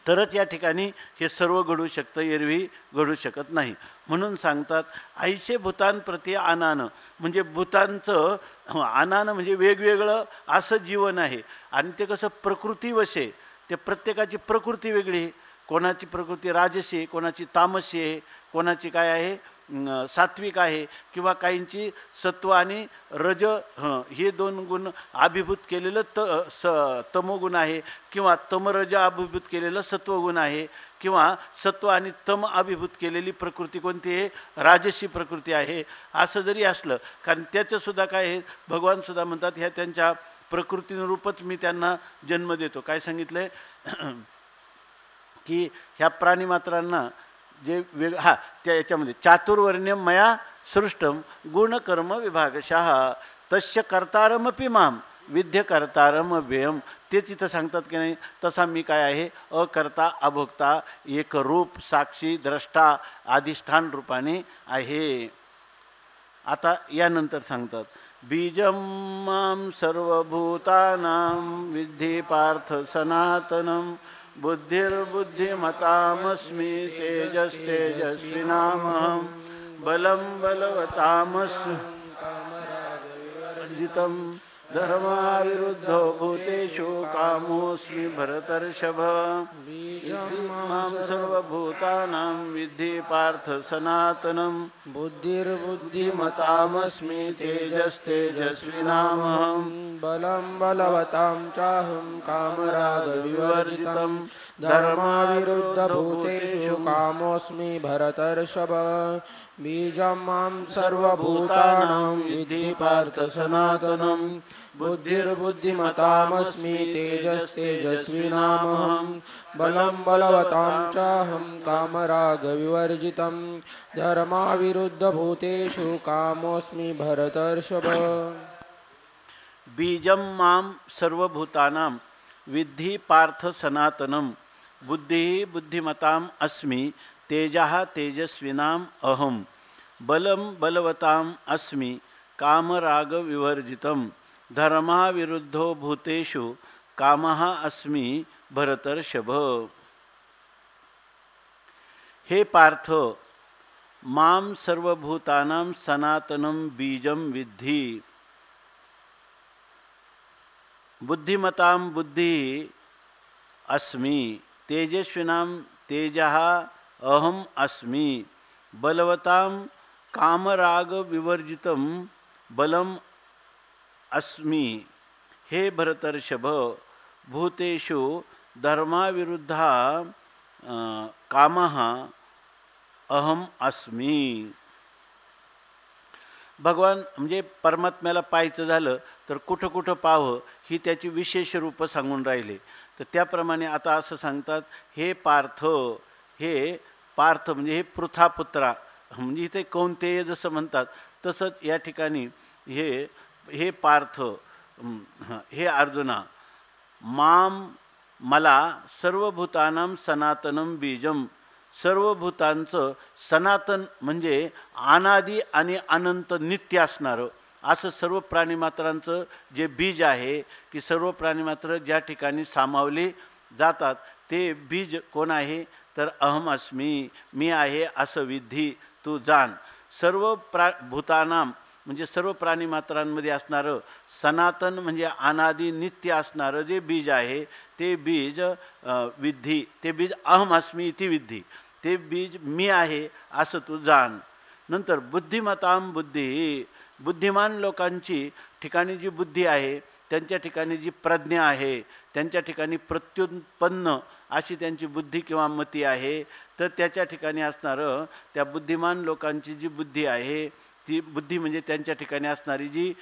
तरच या ठिकाणी हे सर्व घडू शकतं, एरवी घडू शकत नाही. म्हणून सांगतात ऐसे भूतांप्रती आनानं, म्हणजे भूतांचं आनानं म्हणजे वेगवेगळं असं जीवन आहे. आणि ते कसं प्रकृतीवशे, ते प्रत्येकाची प्रकृती वेगळी आहे. कोणाची प्रकृती राजसी आहे, कोणाची तामसी आहे, कोणाची काय आहे सात्विक आहे, किंवा काहींची सत्व आणि रज हे दोन गुण अभिभूत केलेलं तमोगुण आहे, किंवा तमरज अभिभूत केलेलं सत्वगुण आहे, किंवा सत्व आणि तम अभिभूत केलेली प्रकृती कोणती आहे, राजसी प्रकृती आहे. असं जरी असलं, कारण त्याचंसुद्धा काय आहे, भगवानसुद्धा म्हणतात ह्या त्यांच्या प्रकृतीनुरूपच मी त्यांना जन्म देतो. काय सांगितलं आहे की ह्या प्राणीमात्रांना जे त्या याच्यामध्ये चातुर्वर्ण्यम मया सृष्टम गुणकर्म विभागशः तस्य कर्तारमपि माम विद्य कर्तारम व्ययम. ते तिथं सांगतात की नाही, तसा मी काय आहे, अकर्ता अभोक्ता एक रूप साक्षी द्रष्टा अधिष्ठान रूपाने आहे. आता यानंतर सांगतात बीजम मां सर्वभूतानां विद्धि पार्थ सनातनम बुद्धिर्बुद्धिमतामस्मि तेजस्तेजस्विनामहं बलं बलवतामस्मिजितं धर्माविरुद्धो भूतेषु कामोऽस्मि भरतर्षभ. मां सर्वभूतानां विद्धि पार्थ सनातनं बुद्धिर्बुद्धिमतामस्मि तेजस्तेजस्विनामहं बलं बलवतां चाहं कामरागविवर्जितं धर्माविरुद्धभूतेषु कामोऽस्मि भरतर्षभ. बीजं मां सर्वभूतानां विद्धि पार्थ सनातनं बुद्धिर्बुद्धिमतामस्मि तेजस्तेजस्विनामहं बलं बलवतां चाहं कामरागविवर्जितं धर्माविरुद्धभूतेषु कामोऽस्मि भरतर्षभ. बीजं मां सर्वभूतानां विद्धि पार्थ सनातनं बुद्धिः बुद्धिमताम् अस्मि तेजः तेजस्विनाम् अहं बलं बलवताम् अस्मि कामरागविवर्जितं धर्माविरुद्धो भूतेषु कामः अस्मि भरतर्षभ. हे पार्थ, मां सर्वभूतानां सनातनं बीजं विद्धि. बुद्धिमतां बुद्धि अस्मि तेजस्विनां तेजः अहम अस्मि बलवतां कामरागविवर्जितं बलम अस्मि. हे भरतर्षभ, भूतेषु धर्माविरुद्धा कामः अहम अस्मि. भगवान म्हणजे परमात्म्याला पाहायचं झालं तर कुठं कुठं पाहावं ही त्याची विशेष रूपं सांगून राहिले. तर त्याप्रमाणे आता असं सांगतात, हे पार्थ, हे पार्थ म्हणजे हे पृथापुत्रा, म्हणजे इथे कौंतेय जसं म्हणतात तसंच या ठिकाणी हे पार्थ, हे अर्जुना, माम मला सर्वभूतानां सनातनं बीजम, सर्वभूतांचं सनातन म्हणजे अनादी आणि अनंत नित्य असणारं असं सर्व प्राणीमात्रांचं जे बीज आहे की सर्व प्राणीमात्र ज्या ठिकाणी सामावले जातात ते बीज कोण आहे तर अहम अस्मी, मी आहे असं विधी तू जाण. सर्व भूतानां म्हणजे सर्व प्राणीमात्रांमध्ये असणारं सनातन म्हणजे अनादी नित्य असणारं जे बीज आहे ते बीज विधी, ते बीज अहम अस्मी इति विधी, ते बीज मी आहे असं तू जाण. नंतर बुद्धिमतां बुद्धी, बुद्धिमान लोकांची ठिकाणी जी बुद्धी आहे त्यांच्या ठिकाणी जी प्रज्ञा आहे त्यांच्या ठिकाणी प्रत्युत्पन्न अशी त्यांची बुद्धी किंवा मती आहे. तर त्याच्या ठिकाणी असणारं त्या बुद्धिमान लोकांची जी बुद्धी आहे ती बुद्धी म्हणजे त्यांच्या ठिकाणी असणारी जी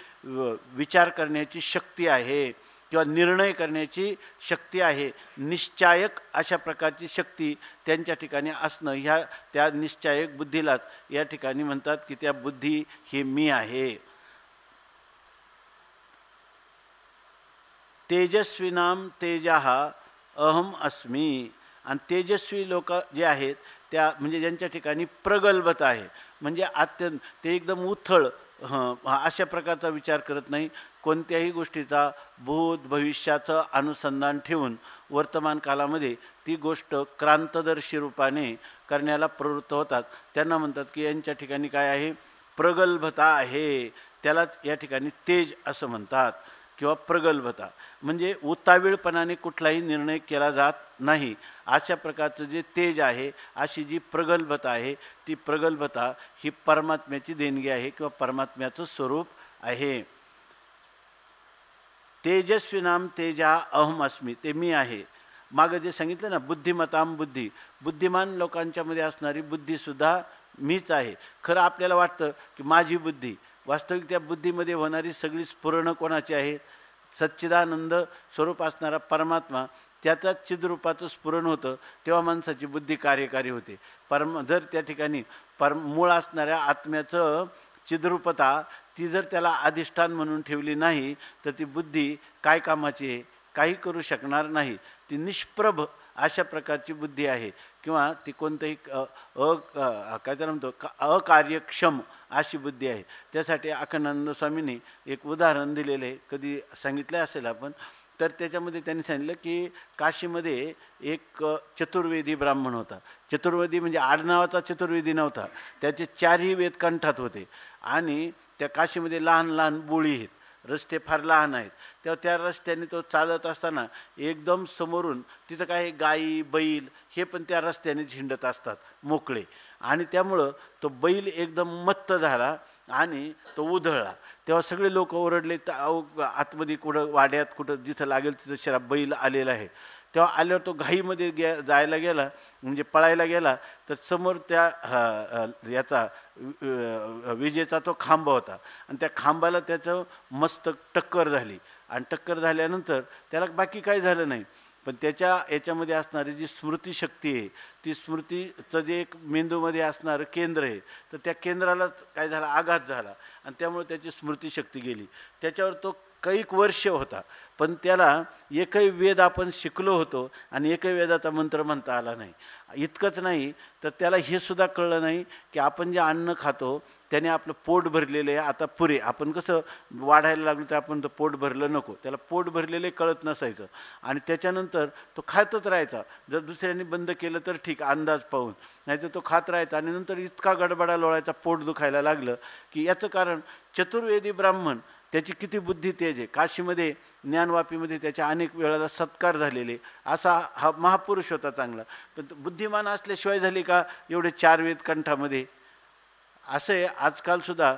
विचार करण्याची शक्ती आहे किंवा निर्णय करण्याची शक्ती आहे, निश्चायक अशा प्रकारची शक्ती त्यांच्या ठिकाणी असणं, ह्या त्या निश्चायक बुद्धीलाच या ठिकाणी म्हणतात की त्या बुद्धी ही मी आहे. तेजस्विनाम तेजः अहम अस्मी. आणि तेजस्वी लोक जे आहेत त्या म्हणजे ज्यांच्या ठिकाणी प्रगल्भता आहे, म्हणजे अत्यंत ते एकदम उथळ अशा प्रकारचा विचार करत नाही, कोणत्याही गोष्टीचा भूत भविष्याचं अनुसंधान ठेवून वर्तमान कालामध्ये ती गोष्ट क्रांतदर्शी रूपाने करण्याला प्रवृत्त होतात. त्यांना म्हणतात की यांच्या ठिकाणी काय आहे, प्रगल्भता आहे. त्याला या ठिकाणी तेज असं म्हणतात किंवा प्रगल्भता, म्हणजे उतावीळपणाने कुठलाही निर्णय केला जात नाही. अशा प्रकारचं जे तेज आहे, अशी जी प्रगल्भता आहे, ती प्रगल्भता ही परमात्म्याची देणगी आहे किंवा परमात्म्याचं स्वरूप आहे. तेजस्विनाम तेजा अहम अस्मी, ते मी आहे. मागं जे सांगितलं ना, बुद्धिमताम बुद्धी, बुद्धिमान लोकांच्यामध्ये असणारी बुद्धीसुद्धा मीच आहे. खरं आपल्याला वाटतं की माझी बुद्धी, वास्तविक त्या बुद्धीमध्ये होणारी सगळी स्फुरणं कोणाची आहे? सच्चिदानंद स्वरूप असणारा परमात्मा, त्याचाच चिद्रूपाचं स्फुरण होतं तेव्हा माणसाची बुद्धी कार्यकारी होते. जर त्या ठिकाणी मूळ असणाऱ्या आत्म्याचं चिद्रूपता ती जर त्याला अधिष्ठान म्हणून ठेवली नाही तर ती बुद्धी काय कामाची आहे? काही करू शकणार नाही. ती निष्प्रभ अशा प्रकारची बुद्धी आहे किंवा ती कोणतंही काय त्याला म्हणतो अकार्यक्षम अशी बुद्धी आहे. त्यासाठी अखंडानंद स्वामींनी एक उदाहरण दिलेलं आहे, कधी सांगितलं असेल आपण. तर त्याच्यामध्ये त्यांनी सांगितलं की काशीमध्ये एक चतुर्वेदी ब्राह्मण होता. चतुर्वेदी म्हणजे आडनावाचा चतुर्वेदी नव्हता, त्याचे 4ही वेद कंठात होते. आणि त्या काशीमध्ये लहान लहान बोळी आहेत, रस्ते फार लहान आहेत. तेव्हा त्या रस्त्याने तो चालत असताना एकदम समोरून तिथं काही गाई बैल हे पण त्या रस्त्याने झिंडत असतात मोकळे. आणि त्यामुळं तो बैल एकदम मत्त झाला आणि तो उधळला. तेव्हा सगळे लोक ओरडले, तर आतमध्ये कुठं वाड्यात कुठं जिथं लागेल तिथं शराब बैल आलेला आहे. तेव्हा आल्यावर तो घाईमध्ये जायला गेला, म्हणजे पळायला गेला, तर समोर त्या याचा विजेचा तो खांब होता आणि त्या खांबाला त्याचं मस्तक टक्कर झाली. आणि टक्कर झाल्यानंतर त्याला बाकी काही झालं नाही, पण त्याच्या याच्यामध्ये असणारी जी स्मृतिशक्ती आहे, ती स्मृतीचं जे एक मेंदूमध्ये असणारं केंद्र आहे, तर त्या केंद्रालाच काय झाला, आघात झाला आणि त्यामुळे त्याची स्मृतिशक्ती गेली. त्याच्यावर तो कैक वर्ष होता, पण त्याला एकही वेद आपण शिकलो होतो आणि एकही वेदाचा मंत्र म्हणता आला नाही. इतकंच नाही तर त्याला हे सुद्धा कळलं नाही की आपण जे अन्न खातो त्याने आपलं पोट भरलेलं आहे, आता पुरे. आपण कसं वाढायला लागलो तर आपण तर पोट भरलं नको, त्याला पोट भरलेले कळत नसायचं आणि त्याच्यानंतर तो खातच राहायचा. जर दुसऱ्यांनी बंद केलं तर ठीक, अंदाज पाहून, नाही तर तो खात राहायचा. आणि नंतर इतका गडबडा लोळायचा, पोट दुखायला लागलं की याचं कारण चतुर्वेदी ब्राह्मण, त्याची किती बुद्धी तेज आहे. काशीमध्ये ज्ञानवापीमध्ये त्याच्या अनेक वेळेला सत्कार झालेले, असा हा महापुरुष होता चांगला. पण बुद्धिमान असल्याशिवाय झाली का एवढे 4 वेद कंठामध्ये? असे आजकालसुद्धा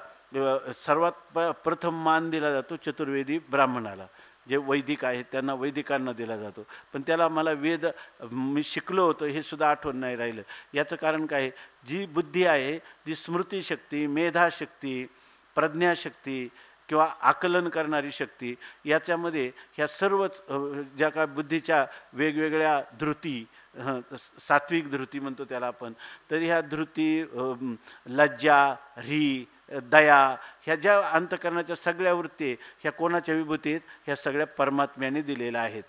सर्वात प्रथम मान दिला जातो चतुर्वेदी ब्राह्मणाला. जे वैदिक आहेत त्यांना वैदिकांना दिला जातो, पण त्याला मला वेद मी शिकलो होतं हे सुद्धा आठवण नाही राहिलं. याचं कारण काय? जी बुद्धी आहे, जी स्मृतिशक्ती, मेधाशक्ती, प्रज्ञाशक्ती किंवा आकलन करणारी शक्ती, याच्यामध्ये ह्या सर्वच ज्या का बुद्धीच्या वेगवेगळ्या धृती, सात्विक धृती म्हणतो त्याला आपण, तर ह्या धृती, लज्जा, ह्री, दया, ह्या ज्या अंतकरणाच्या सगळ्या वृत्ती ह्या कोणाच्या विभूती आहेत? ह्या सगळ्या परमात्म्याने दिलेल्या आहेत.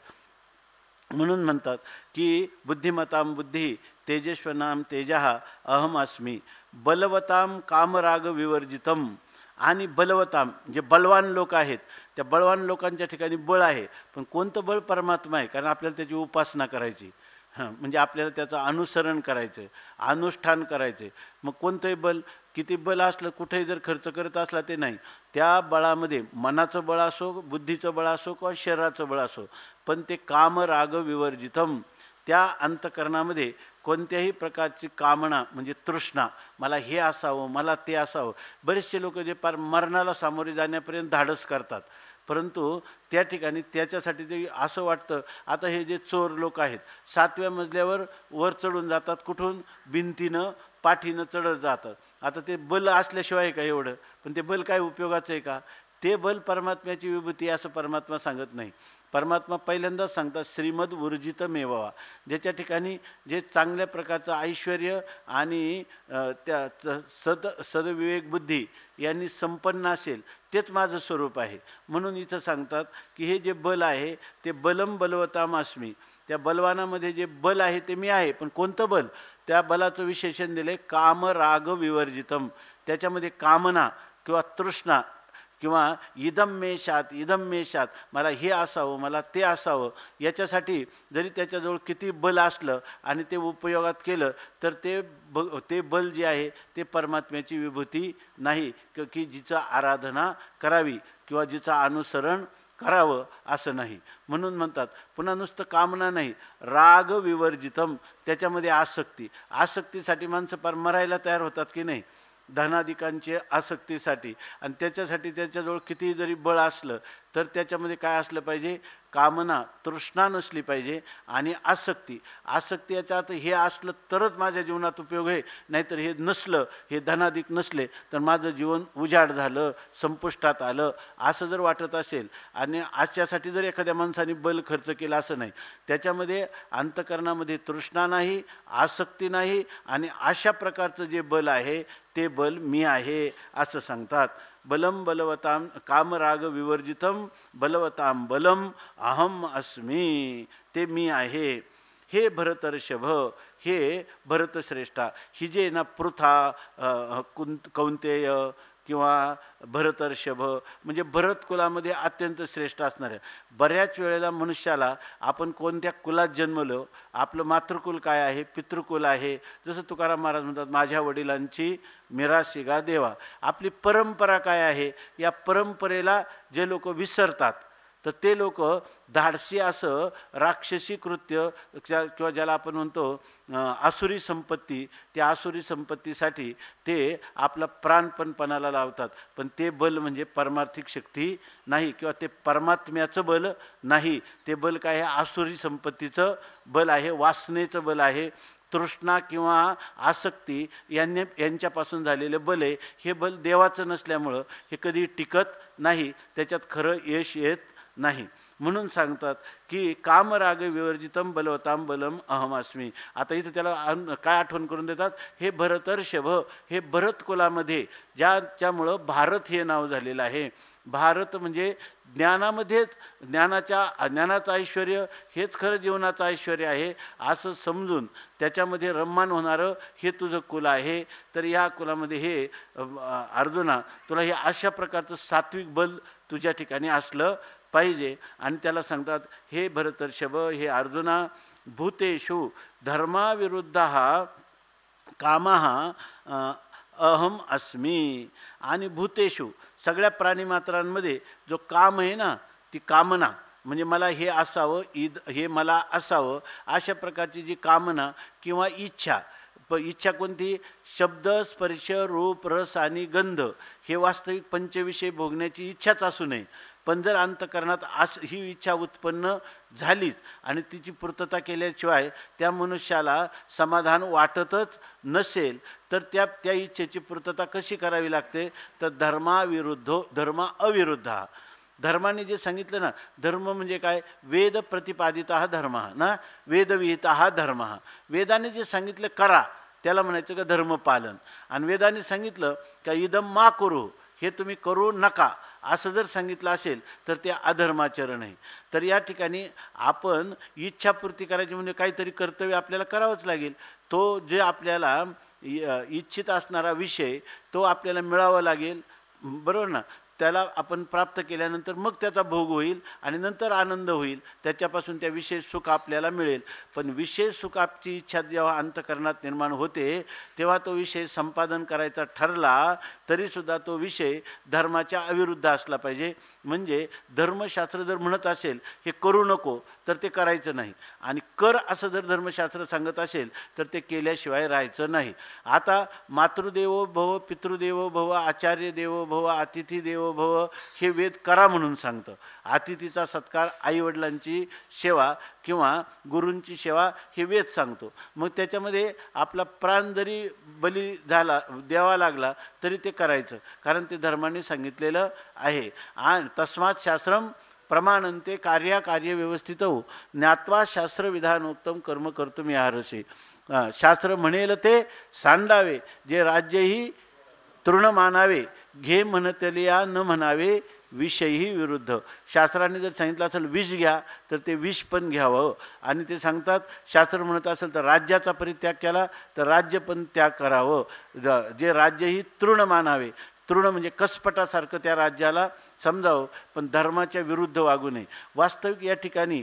म्हणून म्हणतात की बुद्धिमताम बुद्धी तेजस्वनाम तेजः अहम अस्मी बलवताम कामराग विवर्जितम. आणि बलवताम जे बलवान लोक आहेत, त्या बलवान लोकांच्या ठिकाणी बळ आहे, पण कोणतं बळ? परमात्मा आहे. कारण आपल्याला त्याची उपासना करायची, म्हणजे आपल्याला त्याचं अनुसरण करायचं, अनुष्ठान करायचं. मग कोणतंही बल, किती बल असलं, कुठेही जर खर्च करत असला ते नाही. त्या बळामध्ये मनाचं बळ असो, बुद्धीचं बळ असो किंवा शरीराचं बळ असो, पण ते कामराग विवर्जितम. त्या अंतकरणामध्ये कोणत्याही प्रकारची कामना म्हणजे तृष्णा, मला हे असावं, मला ते असावं. बरेचसे लोक जे पार मरणाला सामोरे जाण्यापर्यंत धाडस करतात, परंतु त्या ठिकाणी त्याच्यासाठी ते असं वाटतं. आता हे जे चोर लोक आहेत 7व्या मजल्यावर वर चढून जातात, कुठून? भिंतीनं पाठीनं चढत जातात. आता ते बल असल्याशिवाय का एवढं? पण ते बल काय उपयोगाचं आहे का? ते बल परमात्म्याची विभूती असं परमात्मा सांगत नाही. परमात्मा पहिल्यांदाच सांगतात श्रीमद ऊर्जित मेवा, ज्याच्या ठिकाणी जे चांगल्या प्रकारचं ऐश्वर्य आणि त्या सदविवेक बुद्धी यांनी संपन्न असेल तेच माझं स्वरूप आहे. म्हणून इथं सांगतात की हे जे बल आहे ते बलम बलवताम अस्मी. त्या बलवानामध्ये जे बल आहे ते मी आहे, पण कोणतं बल? त्या बलाचं विशेषण दिले काम राग विवर्जितम. त्याच्यामध्ये कामना किंवा तृष्णा किंवा इदम मेशात मला हे असावं, मला ते असावं, याच्यासाठी जरी त्याच्याजवळ किती बल असलं आणि ते उपयोगात केलं तर ते बल जे आहे ते परमात्म्याची विभूती नाही की जिचं आराधना करावी किंवा जिचं अनुसरण करावं असं नाही. म्हणून म्हणतात पुन्हा नुसतं कामना नाही, राग विवर्जितम, त्याच्यामध्ये आसक्तीसाठी माणसं पार मरायला तयार होतात की नाही, धनाधिकांचे आसक्तीसाठी. आणि त्याच्यासाठी त्याच्याजवळ किती जरी बळ असलं तर त्याच्यामध्ये काय असलं पाहिजे, कामना तृष्णा नसली पाहिजे आणि आसक्ती याच्यात हे असलं तरच माझ्या जीवनात उपयोग आहे, नाहीतर हे नसलं, हे धनाधिक नसले तर माझं जीवन उजाड झालं, संपुष्टात आलं असं जर वाटत असेल आणि आजच्यासाठी जर एखाद्या माणसाने बल खर्च केला असं नाही, त्याच्यामध्ये अंतकरणामध्ये तृष्णा नाही, आसक्ती नाही आणि अशा प्रकारचं जे बल आहे ते बल मी आहे असं सांगतात. बलम बलवताम कामराग विवर्जितम बलवताम बलम अहम अस्मी, ते मी आहे. हे भरतर्षभ, हे भरतश्रेष्ठा, ही जे ना पृथा कौंतेय किंवा भरतर्षभ म्हणजे भरत कुलामध्ये अत्यंत श्रेष्ठ असणार आहे. बऱ्याच वेळेला मनुष्याला आपण कोणत्या कुलात जन्मलो, आपलं मातृकुल काय आहे, पितृकुल आहे, जसं तुकाराम महाराज म्हणतात माझ्या वडिलांची मिरासिगा देवा. आपली परंपरा काय आहे, या परंपरेला जे लोक विसरतात तर ते लोक धाडसी असं राक्षसी कृत्य किंवा ज्याला आपण म्हणतो आसुरी संपत्ती, त्या आसुरी संपत्तीसाठी ते आपला प्राणपण पणाला लावतात. पण ते बल म्हणजे परमार्थिक शक्ती नाही किंवा ते परमात्म्याचं बल नाही, ते बल काय आहे, आसुरी संपत्तीचं बल आहे, वासनेचं बल आहे. तृष्णा किंवा आसक्ती यांच्यापासून झालेले बल आहे. हे बल देवाचं नसल्यामुळं हे कधी टिकत नाही, त्याच्यात खरं यश येत नाही. म्हणून सांगतात की कामराग विवर्जितम बलवताम बलम अहमास्मी. आता इथं त्याला काय आठवण करून देतात, हे भरतर्षभ, हे भरत कुलामध्ये ज्यामुळं भारत हे नाव झालेलं आहे. भारत म्हणजे ज्ञानामध्येच ज्ञानाचं ऐश्वर हेच खरं जीवनाचं ऐश्वर आहे असं समजून त्याच्यामध्ये रम्मान होणारं हे तुझं कुल आहे. तर या कुलामध्ये हे अर्जुना तुला हे अशा प्रकारचं सात्विक बल तुझ्या ठिकाणी असलं पाहिजे. आणि त्याला सांगतात हे भरतर्षभ, हे अर्जुना, भूतेषु धर्माविरुद्ध कामः अहम अस्मी. आणि भूतेषु सगळ्या प्राणीमात्रांमध्ये जो काम आहे ना, ती कामना म्हणजे मला हे असावं, हे मला असावं, अशा प्रकारची जी कामना किंवा इच्छा कोणती, शब्द स्पर्श रूप रस आणि गंध हे वास्तविक पंचविषय भोगण्याची इच्छाच असू नये. पण जर अंतकरणात ही इच्छा उत्पन्न झालीच आणि तिची पूर्तता केल्याशिवाय त्या मनुष्याला समाधान वाटतच नसेल तर त्या इच्छेची पूर्तता कशी करावी लागते, तर धर्म अविरुद्ध. धर्माने जे सांगितलं ना, धर्म म्हणजे काय, वेद प्रतिपादिता धर्म ना, वेदविहिता धर्म. वेदाने जे सांगितलं करा त्याला म्हणायचं का धर्मपालन. आणि वेदाने सांगितलं का इदम मा करू, हे तुम्ही करू नका असं जर सांगितलं असेल तर ते अधर्माचरण आहे. तर या ठिकाणी आपण इच्छापूर्ती करायची म्हणजे काहीतरी कर्तव्य आपल्याला करावंच लागेल. तो जे आपल्याला इच्छित असणारा विषय तो आपल्याला मिळावा लागेल, बरोबर ना. त्याला आपण प्राप्त केल्यानंतर मग त्याचा भोग होईल आणि नंतर आनंद होईल, त्याच्यापासून त्या विशेष सुख आपल्याला मिळेल. पण विशेष सुखाची इच्छा जेव्हा अंतकरणात निर्माण होते तेव्हा तो विषय संपादन करायचा ठरला तरीसुद्धा तो विषय धर्माच्या अविरुद्ध असला पाहिजे. म्हणजे धर्मशास्त्र जर म्हणत असेल हे करू नको तर ते करायचं नाही, आणि कर असं जर धर्मशास्त्र सांगत असेल तर ते केल्याशिवाय राहायचं नाही. आता मातृदेवो भव, पितृदेवो भव, आचार्य देवो भव, अतिथी देवो भव हे वेद करा म्हणून सांगतं. अतिथीचा सत्कार, आईवडिलांची सेवा किंवा गुरूंची सेवा हे वेद सांगतो. मग त्याच्यामध्ये आपला प्राण जरी बली द्यावा लागला तरी ते करायचं, कारण ते धर्माने सांगितलेलं आहे. आणि तस्मात् शास्त्रम प्रमाणन्ते कार्य व्यवस्थित हो ज्ञात्वा शास्त्रविधानोक्तम कर्म कर्तुम् अर्हसि. शास्त्र म्हणेल ते सांडावे, जे राज्यही तृण मानावे, घे म्हणतलिया न म्हणावे विषयही विरुद्ध. शास्त्राने जर सांगितलं असेल विष घ्या तर ते विष पण घ्यावं. आणि ते सांगतात शास्त्र म्हणत असेल तर राज्याचा परित्याग केला तर राज्य पण त्याग करावं. जे राज्यही तृण मानावे, तृण म्हणजे कसपटासारखं त्या राज्याला समजावं, पण धर्माच्या विरुद्ध वागू नये. वास्तविक या ठिकाणी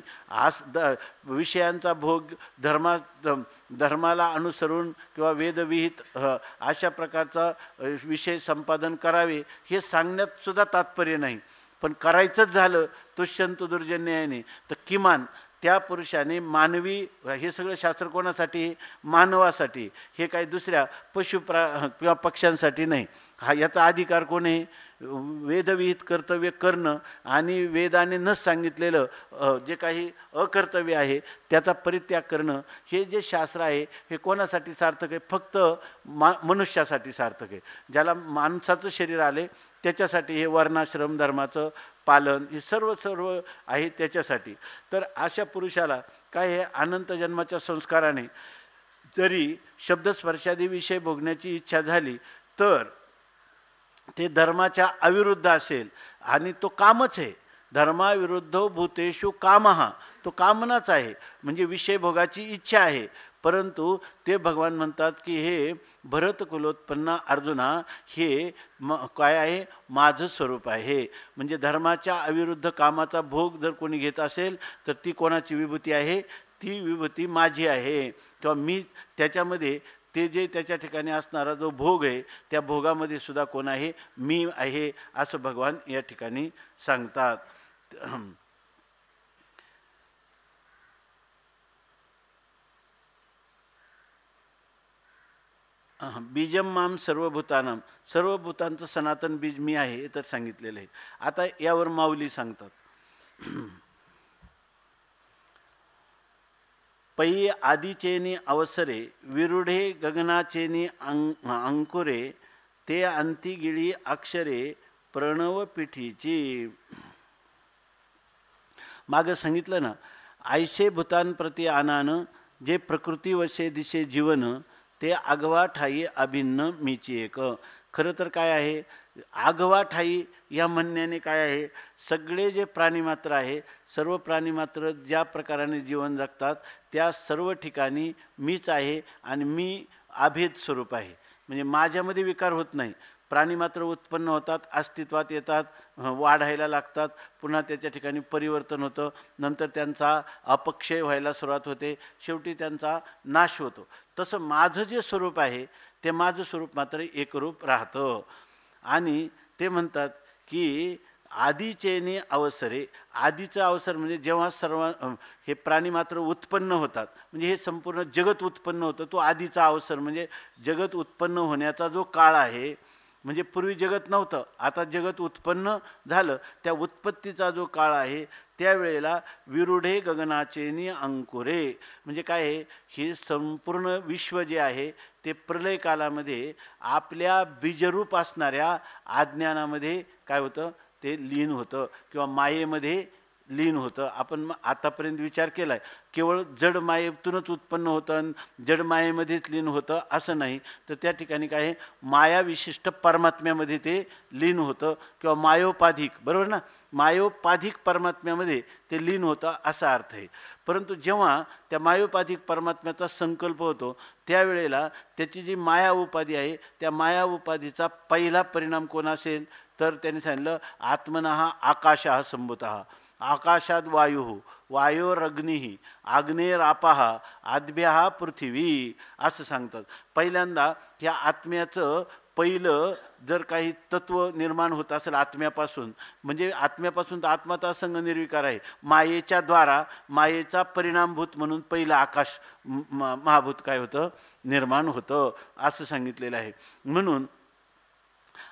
विषयांचा भोग धर्माला अनुसरून किंवा वेदविहित अशा प्रकारचा विषय संपादन करावे हे सांगण्यात सुद्धा तात्पर्य नाही. पण करायचंच झालं दुष्यंत दुर्जन्याने तर किमान त्या पुरुषाने मानवी, हे सगळं शास्त्र कोणासाठी? मानवासाठी. हे काही दुसऱ्या किंवा पक्ष्यांसाठी नाही. याचा अधिकार कोण आहे? वेदविहित कर्तव्य करणं आणि वेदाने न सांगितलेलं जे काही अकर्तव्य आहे त्याचा परित्याग करणं, हे जे शास्त्र आहे हे कोणासाठी सार्थक आहे? फक्त मनुष्यासाठी सार्थक आहे. ज्याला माणसाचं शरीर आले त्याच्यासाठी हे वर्णाश्रम धर्माचं पालन हे सर्व आहे त्याच्यासाठी. तर अशा पुरुषाला काय हे अनंत जन्माच्या संस्काराने जरी शब्दस्पर्शादी विषय भोगण्याची इच्छा झाली तर ते धर्माच्या अविरुद्ध असेल आणि तो कामच आहे. धर्माविरुद्ध भूतेषु कामः, तो कामनाच आहे, म्हणजे विषय भोगाची इच्छा आहे. परंतु ते भगवान म्हणतात की हे भरत कुलोत्पन्ना अर्जुना, हे काय आहे? माझं स्वरूप आहे. म्हणजे धर्माच्या अविरुद्ध कामाचा भोग जर कोणी घेत असेल तर ती कोणाची विभूती आहे? ती विभूती माझी आहे. किंवा मी त्याच्यामध्ये ते जे त्याच्या ठिकाणी असणारा जो भोग आहे त्या भोगामध्ये सुद्धा कोण आहे? मी आहे, असं भगवान या ठिकाणी सांगतात. बीजम माम सर्वभूतानाम, सर्वभूतांचं सनातन बीज मी आहे हे तर सांगितलेलं आहे. आता यावर माऊली सांगतात, पै आदिचेनी अवसरे विरुढे गगनाचेनी अंकुरे ते अंती गिळी अक्षरे प्रणव पिठीची. मागं सांगितलं ना, ऐसे भूतांप्रती आनान जे प्रकृती वशे दिशे जीवन ते आगवा ठाई अभिन्न मीची एक. खरं तर काय आहे? आगवा ठाई या म्हणण्याने काय आहे? सगळे जे प्राणीमात्र आहे, सर्व प्राणीमात्र ज्या प्रकाराने जीवन जगतात त्या सर्व ठिकाणी मीच आहे आणि मी अभेद स्वरूप आहे. म्हणजे माझ्यामध्ये विकार होत नाही. प्राणी मात्र उत्पन्न होतात, अस्तित्वात येतात, वाढायला लागतात, पुन्हा त्याच्या ठिकाणी परिवर्तन होतं, नंतर त्यांचा अपक्षय व्हायला सुरुवात होते, शेवटी त्यांचा नाश होतो. तसं माझं जे स्वरूप आहे ते माझं स्वरूप मात्र एकरूप राहतं. आणि ते म्हणतात की आदिचेने अवसरे, आधीचा अवसर म्हणजे जेव्हा सर्व हे प्राणी मात्र उत्पन्न होतात, म्हणजे हे संपूर्ण जगत उत्पन्न होतं, तो आधीचा अवसर म्हणजे जगत उत्पन्न होण्याचा जो काळ आहे. म्हणजे पूर्वी जगत नव्हतं, आता जगत उत्पन्न झालं, त्या उत्पत्तीचा जो काळ आहे त्यावेळेला विरुढे गगनाचेनी अंकुरे, म्हणजे काय आहे? हे संपूर्ण विश्व जे आहे ते प्रलय कालामध्ये आपल्या बीजरूप असणाऱ्या अज्ञानामध्ये काय होतं? ते लीन होतं किंवा मायेमध्ये लीन होतं. आपण आतापर्यंत विचार केला आहे केवळ जड मायेतूनच उत्पन्न होतं आणि जड मायेमध्येच लीन होतं असं नाही, तर त्या ठिकाणी काय आहे? माया विशिष्ट परमात्म्यामध्ये ते लीन होतं किंवा मायोपाधिक, बरोबर ना? मायोपाधिक परमात्म्यामध्ये ते लीन होतं असा अर्थ आहे. परंतु जेव्हा त्या मायोपाधिक परमात्म्याचा संकल्प होतो त्यावेळेला त्याची जी माया उपाधी आहे त्या माया उपाधीचा पहिला परिणाम कोण असेल तर त्यांनी सांगितलं आत्मनः आकाशः संभूतः, आकाशात वायू, वायोरग्निः, आग्नेरापः, आद्भ्यः पृथिवी असं सांगतात. पहिल्यांदा ह्या आत्म्याचं पहिलं जर काही तत्व निर्माण होत असेल आत्म्यापासून, म्हणजे आत्म्यापासून तर आत्मा तर असंग निर्विकार आहे, मायेच्या द्वारा मायेचा परिणामभूत म्हणून पहिलं आकाश महाभूत काय होतं? निर्माण होतं असं सांगितलेलं आहे. म्हणून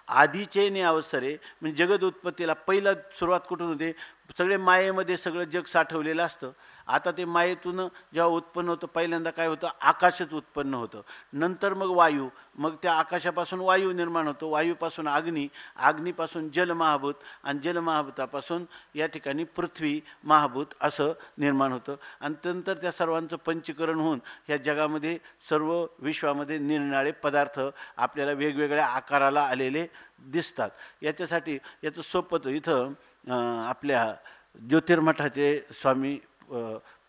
आधीचे ने अवसरे म्हणजे जगत उत्पत्तीला पहिला सुरुवात कुठून होते? सगळे मायेमध्ये सगळं जग साठवलेलं असतं. आता ते मायेतून जेव्हा उत्पन्न होतं पहिल्यांदा काय होतं? आकाशच उत्पन्न होतं. नंतर मग वायू, मग त्या आकाशापासून वायू निर्माण होतो, वायूपासून अग्नी, अग्नीपासून जल महाभूत आणि जल महाभूतापासून या ठिकाणी पृथ्वी महाभूत असं निर्माण होतं. आणि नंतर त्या सर्वांचं पंचीकरण होऊन ह्या जगामध्ये सर्व विश्वामध्ये निरनिराळे पदार्थ आपल्याला वेगवेगळ्या आकाराला आलेले दिसतात. याच्यासाठी याचं सोपं इथं आपल्या ज्योतिर्मठाचे स्वामी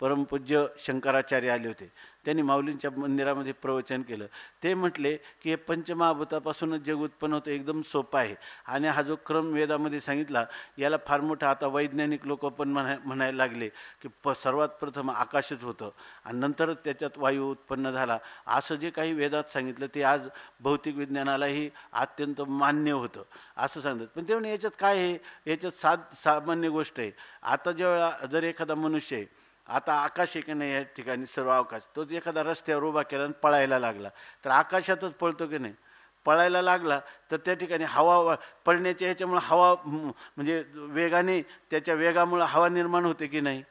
परमपूज्य शंकराचार्य आले होते. त्यांनी माऊलींच्या मंदिरामध्ये प्रवचन केलं. ते म्हटले की हे पंचमहाभूतापासूनच जग उत्पन्न होतं, एकदम सोपं आहे. आणि हा जो क्रम वेदामध्ये सांगितला याला फार मोठा आता वैज्ञानिक लोक पण म्हणायला लागले की सर्वात प्रथम आकाशच होतं आणि नंतर त्याच्यात वायू उत्पन्न झाला. असं जे काही वेदात सांगितलं ते आज भौतिक विज्ञानालाही अत्यंत मान्य होतं असं सांगतात. पण ते म्हणे याच्यात काय आहे, याच्यात सामान्य गोष्ट आहे. आता जेव्हा जर एखादा मनुष्य आहे, आता आकाश आहे की नाही या ठिकाणी सर्व अवकाश, तो एखादा रस्त्यावर उभा केला आणि पळायला लागला तर आकाशातच पळतो की नाही. पळायला लागला तर त्या ठिकाणी हवा पळण्याच्या ह्याच्यामुळं हवा म्हणजे वेगाने त्याच्या वेगामुळं हवा निर्माण होते की नाही,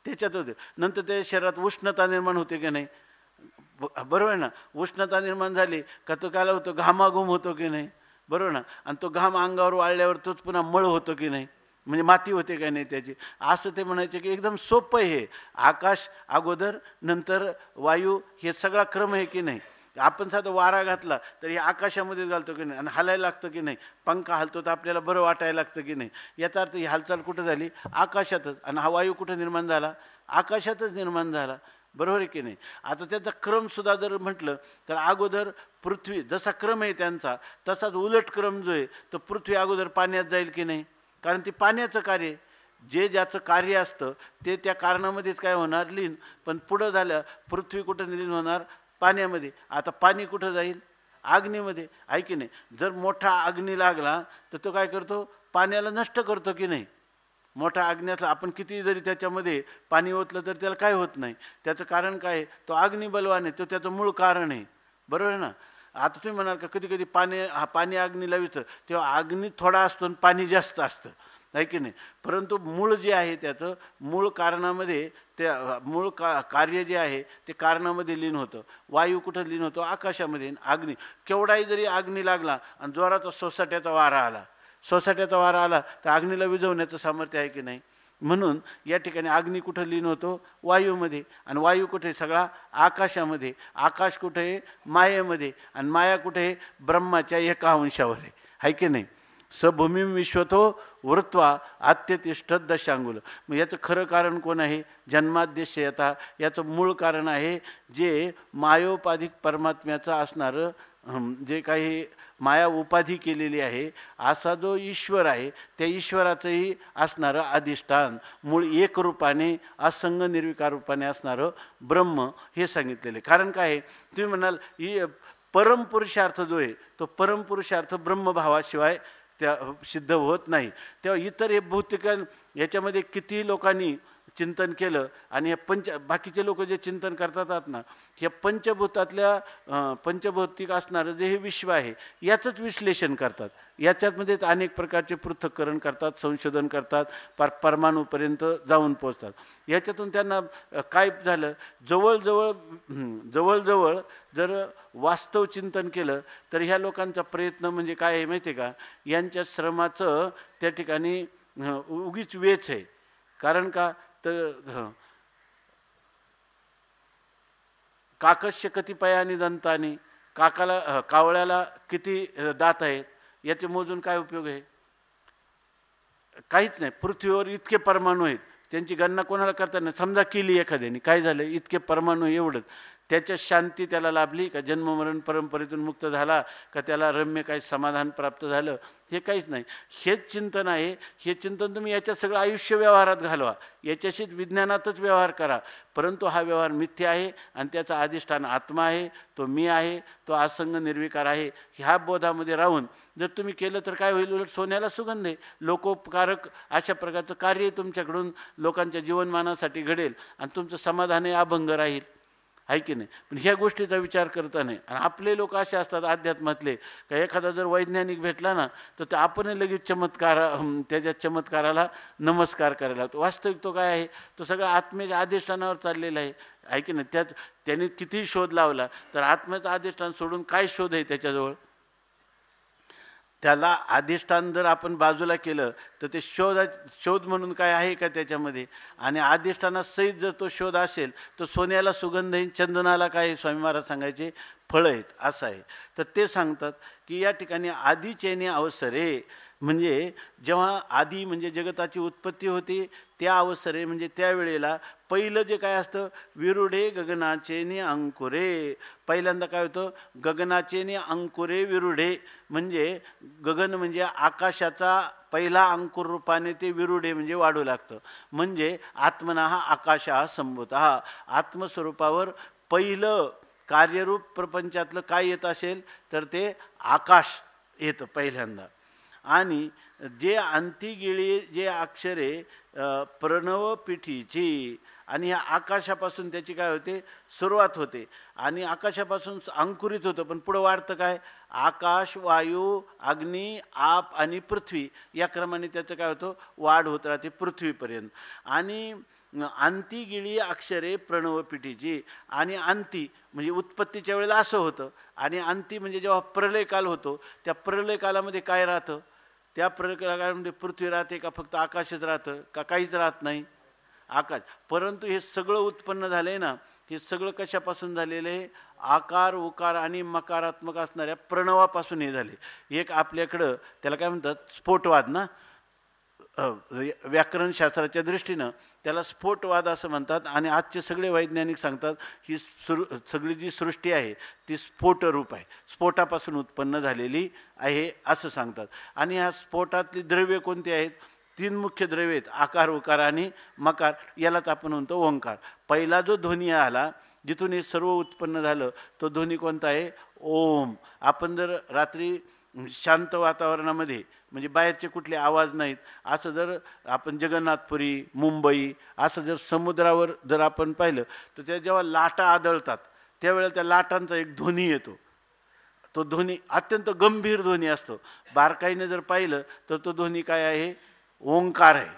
त्याच्यात होते. नंतर त्या शरीरात उष्णता निर्माण होते की नाही, बरोबर आहे ना. उष्णता निर्माण झाली का तो काय होतो, घामाघूम होतो की नाही, बरोबर ना. आणि तो घाम अंगावर वाळल्यावर तोच पुन्हा मळ होतो की नाही, म्हणजे माती होते काय नाही त्याची. असं ते म्हणायचे की एकदम सोपं आहे हे. आकाश अगोदर नंतर वायू हे सगळा क्रम आहे की नाही. आपण साधं वारा घातला तर हे आकाशामध्ये घालतो की नाही आणि हलायला लागतं की नाही. पंखा हलतो तर आपल्याला बरं वाटायला लागतं की नाही. याचा अर्थ ही हालचाल कुठं झाली, आकाशातच. आणि हा वायू कुठं निर्माण झाला, आकाशातच निर्माण झाला, बरोबर आहे की नाही. आता त्याचा क्रमसुद्धा जर म्हटलं तर अगोदर पृथ्वी, जसा क्रम आहे त्यांचा तसाच उलट क्रम जो आहे तो पृथ्वी अगोदर पाण्यात जाईल की नाही, कारण ती पाण्याचं कार्य, जे ज्याचं कार्य असतं ते त्या कारणामध्येच काय होणार, लीन. पण पुढं झालं पृथ्वी कुठं लीन होणार, पाण्यामध्ये. आता पाणी कुठं जाईल, अग्नीमध्ये, आहे की नाही. जर मोठा अग्नी लागला तर तो काय करतो, पाण्याला नष्ट करतो की नाही. मोठा अग्नीला आपण किती जरी त्याच्यामध्ये पाणी ओतलं तर त्याला काय होत नाही. त्याचं कारण काय आहे, तो अग्नी बलवान आहे, तो त्याचं मूळ कारण आहे, बरोबर आहे ना. आता तुम्ही म्हणाल का कधी कधी पाणी अग्नी लावितं तेव्हा अग्नी थोडा असतो आणि पाणी जास्त असतं, आहे की नाही. परंतु मूळ जे आहे त्याचं मूळ कारणामध्ये त्या मूळ कार्य जे आहे ते कारणामध्ये लीन होतं. वायू कुठं लीन होतो, आकाशामध्ये. अग्नी केवढाही जरी अग्नी लागला आणि जोराचा सोसाट्याचा वारा आला, सोसाट्याचा वारा आला तर अग्नीला विझवण्याचं सामर्थ्य आहे की नाही. म्हणून या ठिकाणी अग्नी कुठं लीन होतो, वायूमध्ये. आणि वायू कुठे, सगळा आकाशामध्ये. आकाश कुठे आहे, मायेमध्ये. आणि माया कुठे आहे, ब्रह्माच्या एका अंशावर आहे की नाही. सभूमी विश्वतो वृत्वा आत्यतिष्ठत दशांगुल. मग याचं खरं कारण कोण आहे, जन्माद्यशयता. याचं मूळ कारण आहे जे मायोपाधिक परमात्म्याचं असणारं, जे काही माया उपाधी केलेली आहे असा जो ईश्वर आहे त्या ईश्वराचंही असणारं अधिष्ठान, मूळ एक रूपाने असंग निर्विकार रूपाने असणारं ब्रह्म हे सांगितलेले. कारण काय आहे, तुम्ही म्हणाल परमपुरुषार्थ जो आहे तो परमपुरुषार्थ ब्रह्मभावाशिवाय त्या सिद्ध होत नाही. तेव्हा इतर हे भौतिक याच्यामध्ये किती लोकांनी चिंतन केलं आणि हे बाकीचे लोक जे चिंतन करतात ना, हे पंचभूतातल्या पंचभौतिक असणारं जे हे विश्व आहे याचंच विश्लेषण करतात. याच्यातमध्येच अनेक प्रकारचे पृथक्करण करतात, संशोधन करतात, परमाणूपर्यंत जाऊन पोचतात. याच्यातून त्यांना काय झालं, जवळजवळ जर वास्तव चिंतन केलं तर ह्या लोकांचा प्रयत्न म्हणजे काय आहे माहिती आहे का, यांच्या श्रमाचं त्या ठिकाणी उगीच वेच आहे. कारण का तर काकस्य कतिपयानी दंतानी, कावळ्याला किती दात आहेत याचे मोजून काय उपयोग आहे, काहीच नाही. पृथ्वीवर इतके परमाणू आहेत त्यांची गणना कोणाला करता नाही. समजा केली एखाद्याने, काय झालं, इतके परमाणू एवढंच, त्याच्या शांती त्याला लाभली का, जन्ममरण परंपरेतून मुक्त झाला का, त्याला रम्य काही समाधान प्राप्त झालं, हे काहीच नाही. हेच चिंतन आहे. हे चिंतन तुम्ही याच्यात सगळं आयुष्य व्यवहारात घालवा, याच्याशीच विज्ञानातच व्यवहार करा. परंतु हा व्यवहार मिथ्या आहे आणि त्याचा अधिष्ठान आत्मा आहे, तो मी आहे, तो असंग निर्विकार आहे. ह्या बोधामध्ये राहून जर तुम्ही केलं तर काय होईल, उलट सोन्याला सुगंध आहे, लोकोपकारक अशा प्रकारचं कार्य तुमच्याकडून लोकांच्या जीवनमानासाठी घडेल आणि तुमचं समाधानही अभंग राहील, आहे की नाही. पण ह्या गोष्टीचा विचार करता नाही. आणि आपले लोक असे असतात अध्यात्मातले का, एखादा जर वैज्ञानिक भेटला ना तर ते आपण लगेच त्याच्या चमत्काराला नमस्कार करायला लागतो. वास्तविक तो काय आहे, तो सगळं आत्म्याच्या अधिष्ठानावर चाललेला आहे की नाही. त्याने कितीही शोध लावला तर आत्म्याचं अधिष्ठान सोडून काय शोध आहे त्याच्याजवळ. त्याला अधिष्ठान जर आपण बाजूला केलं तर ते शोध म्हणून काय आहे का त्याच्यामध्ये. आणि अधिष्ठानासहित जर तो शोध असेल तर सोन्याला सुगंध येईल, चंदनाला काय स्वामी महाराज सांगायचे फळं आहेत, असं आहे. तर ते सांगतात की या ठिकाणी आदिचैने अवसरे, म्हणजे जेव्हा आधी म्हणजे जगताची उत्पत्ती होती त्या अवसरे म्हणजे त्यावेळेला पहिलं जे काय असतं, विरुढे गगनाचे नि अंकुरे. पहिल्यांदा काय होतं, गगनाचे नि अंकुरे विरुढे, म्हणजे गगन म्हणजे आकाशाचा पहिला अंकुर रूपाने ते विरुढे म्हणजे वाढू लागतं. म्हणजे आत्मना हा आकाश हा संभूत हा आत्मस्वरूपावर पहिलं कार्यरूप प्रपंचातलं काय येत असेल तर ते आकाश येतं पहिल्यांदा. आणि जे अंतिगिळी जे अक्षरे प्रणव पिठीची, आणि ह्या आकाशापासून त्याची काय होते, सुरुवात होते. आणि आकाशापासून अंकुरित होतं, पण पुढं वाढतं काय, आकाश, वायू, अग्नी, आप आणि पृथ्वी या क्रमाने त्याचं काय होतं, वाढ होत राहते पृथ्वीपर्यंत. आणि अंतिगिळी अक्षरे प्रणवपिठीची, आणि अंती म्हणजे उत्पत्तीच्या वेळेला असं होतं, आणि अंती म्हणजे जेव्हा प्रलयकाल होतो त्या प्रलयकालामध्ये काय राहतं, त्या प्रलयकालामध्ये पृथ्वी राहते का फक्त आकाशच राहतं का काहीच राहत नाही, आकाश. परंतु हे सगळं उत्पन्न झाले ना, हे सगळं कशापासून झालेलं आहे, आकार उकार आणि मकारात्मक असणाऱ्या प्रणवापासून हे झाले. एक आपल्याकडं त्याला काय म्हणतात, स्फोटवाद ना, व्याकरणशास्त्राच्या दृष्टीनं त्याला स्फोटवाद असं म्हणतात. आणि आजचे सगळे वैज्ञानिक सांगतात ही सगळी जी सृष्टी आहे ती स्फोटरूप आहे, स्फोटापासून उत्पन्न झालेली आहे असं सांगतात. आणि ह्या स्फोटातली द्रव्य कोणती आहेत, 3 मुख्य द्रव्य आहेत, आकार उकार आणि मकार. यालाच आपण म्हणतो ओंकार. पहिला जो ध्वनी आला जिथून हे सर्व उत्पन्न झालं तो ध्वनी कोणता आहे, ओम. आपण जर रात्री शांत वातावरणामध्ये म्हणजे बाहेरचे कुठले आवाज नाहीत असं जर आपण जगन्नाथपुरी, मुंबई असं जर समुद्रावर जर आपण पाहिलं तर त्या जेव्हा लाटा आदळतात त्यावेळेला त्या लाटांचा एक ध्वनी येतो. तो ध्वनी अत्यंत गंभीर ध्वनी असतो. बारकाईने जर पाहिलं तर तो ध्वनी काय आहे, ओंकार आहे.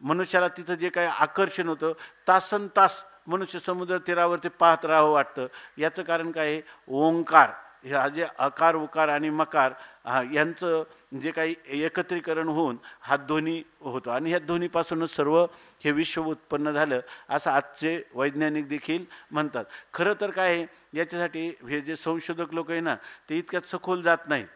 मनुष्याला तिथं जे काय आकर्षण होतं, तासन तास मनुष्य समुद्र तीरावरती पाहत राहावं वाटतं. याचं कारण काय आहे, ओंकार. ह्या जे आकार उकार आणि मकार यांचं जे काही एकत्रीकरण होऊन हा ध्वनी होतो. आणि ह्या ध्वनीपासूनच सर्व हे विश्व उत्पन्न झालं असं आजचे वैज्ञानिक देखील म्हणतात. खरं तर काय आहे, याच्यासाठी हे जे संशोधक लोक आहे ना ते इतक्यात सखोल जात नाहीत.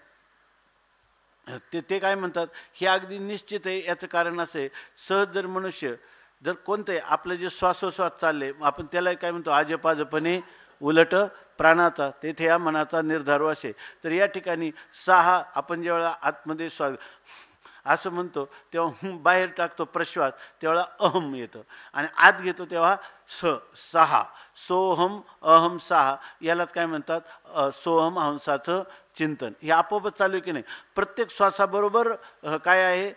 ते काय म्हणतात, हे अगदी निश्चित आहे. याचं कारण असं आहे, सहज जर मनुष्य जर कोणतं आहे आपलं जे श्वासोश्वास चालले आपण त्याला काय म्हणतो, आजपाजपणे उलट प्राणाचा तेथे या मनाचा निर्धार असे. तर या ठिकाणी 6 आपण ज्यावेळेला आतमध्ये श्वास असं म्हणतो तेव्हा बाहेर टाकतो प्रश्वास त्यावेळेला अहम येतं, आणि आत घेतो तेव्हा 6 सोहम अहम 6 यालाच काय म्हणतात, सोहम हंसाचं चिंतन. हे आपोआपच चालू आहे की नाही. प्रत्येक श्वासाबरोबर काय आहे,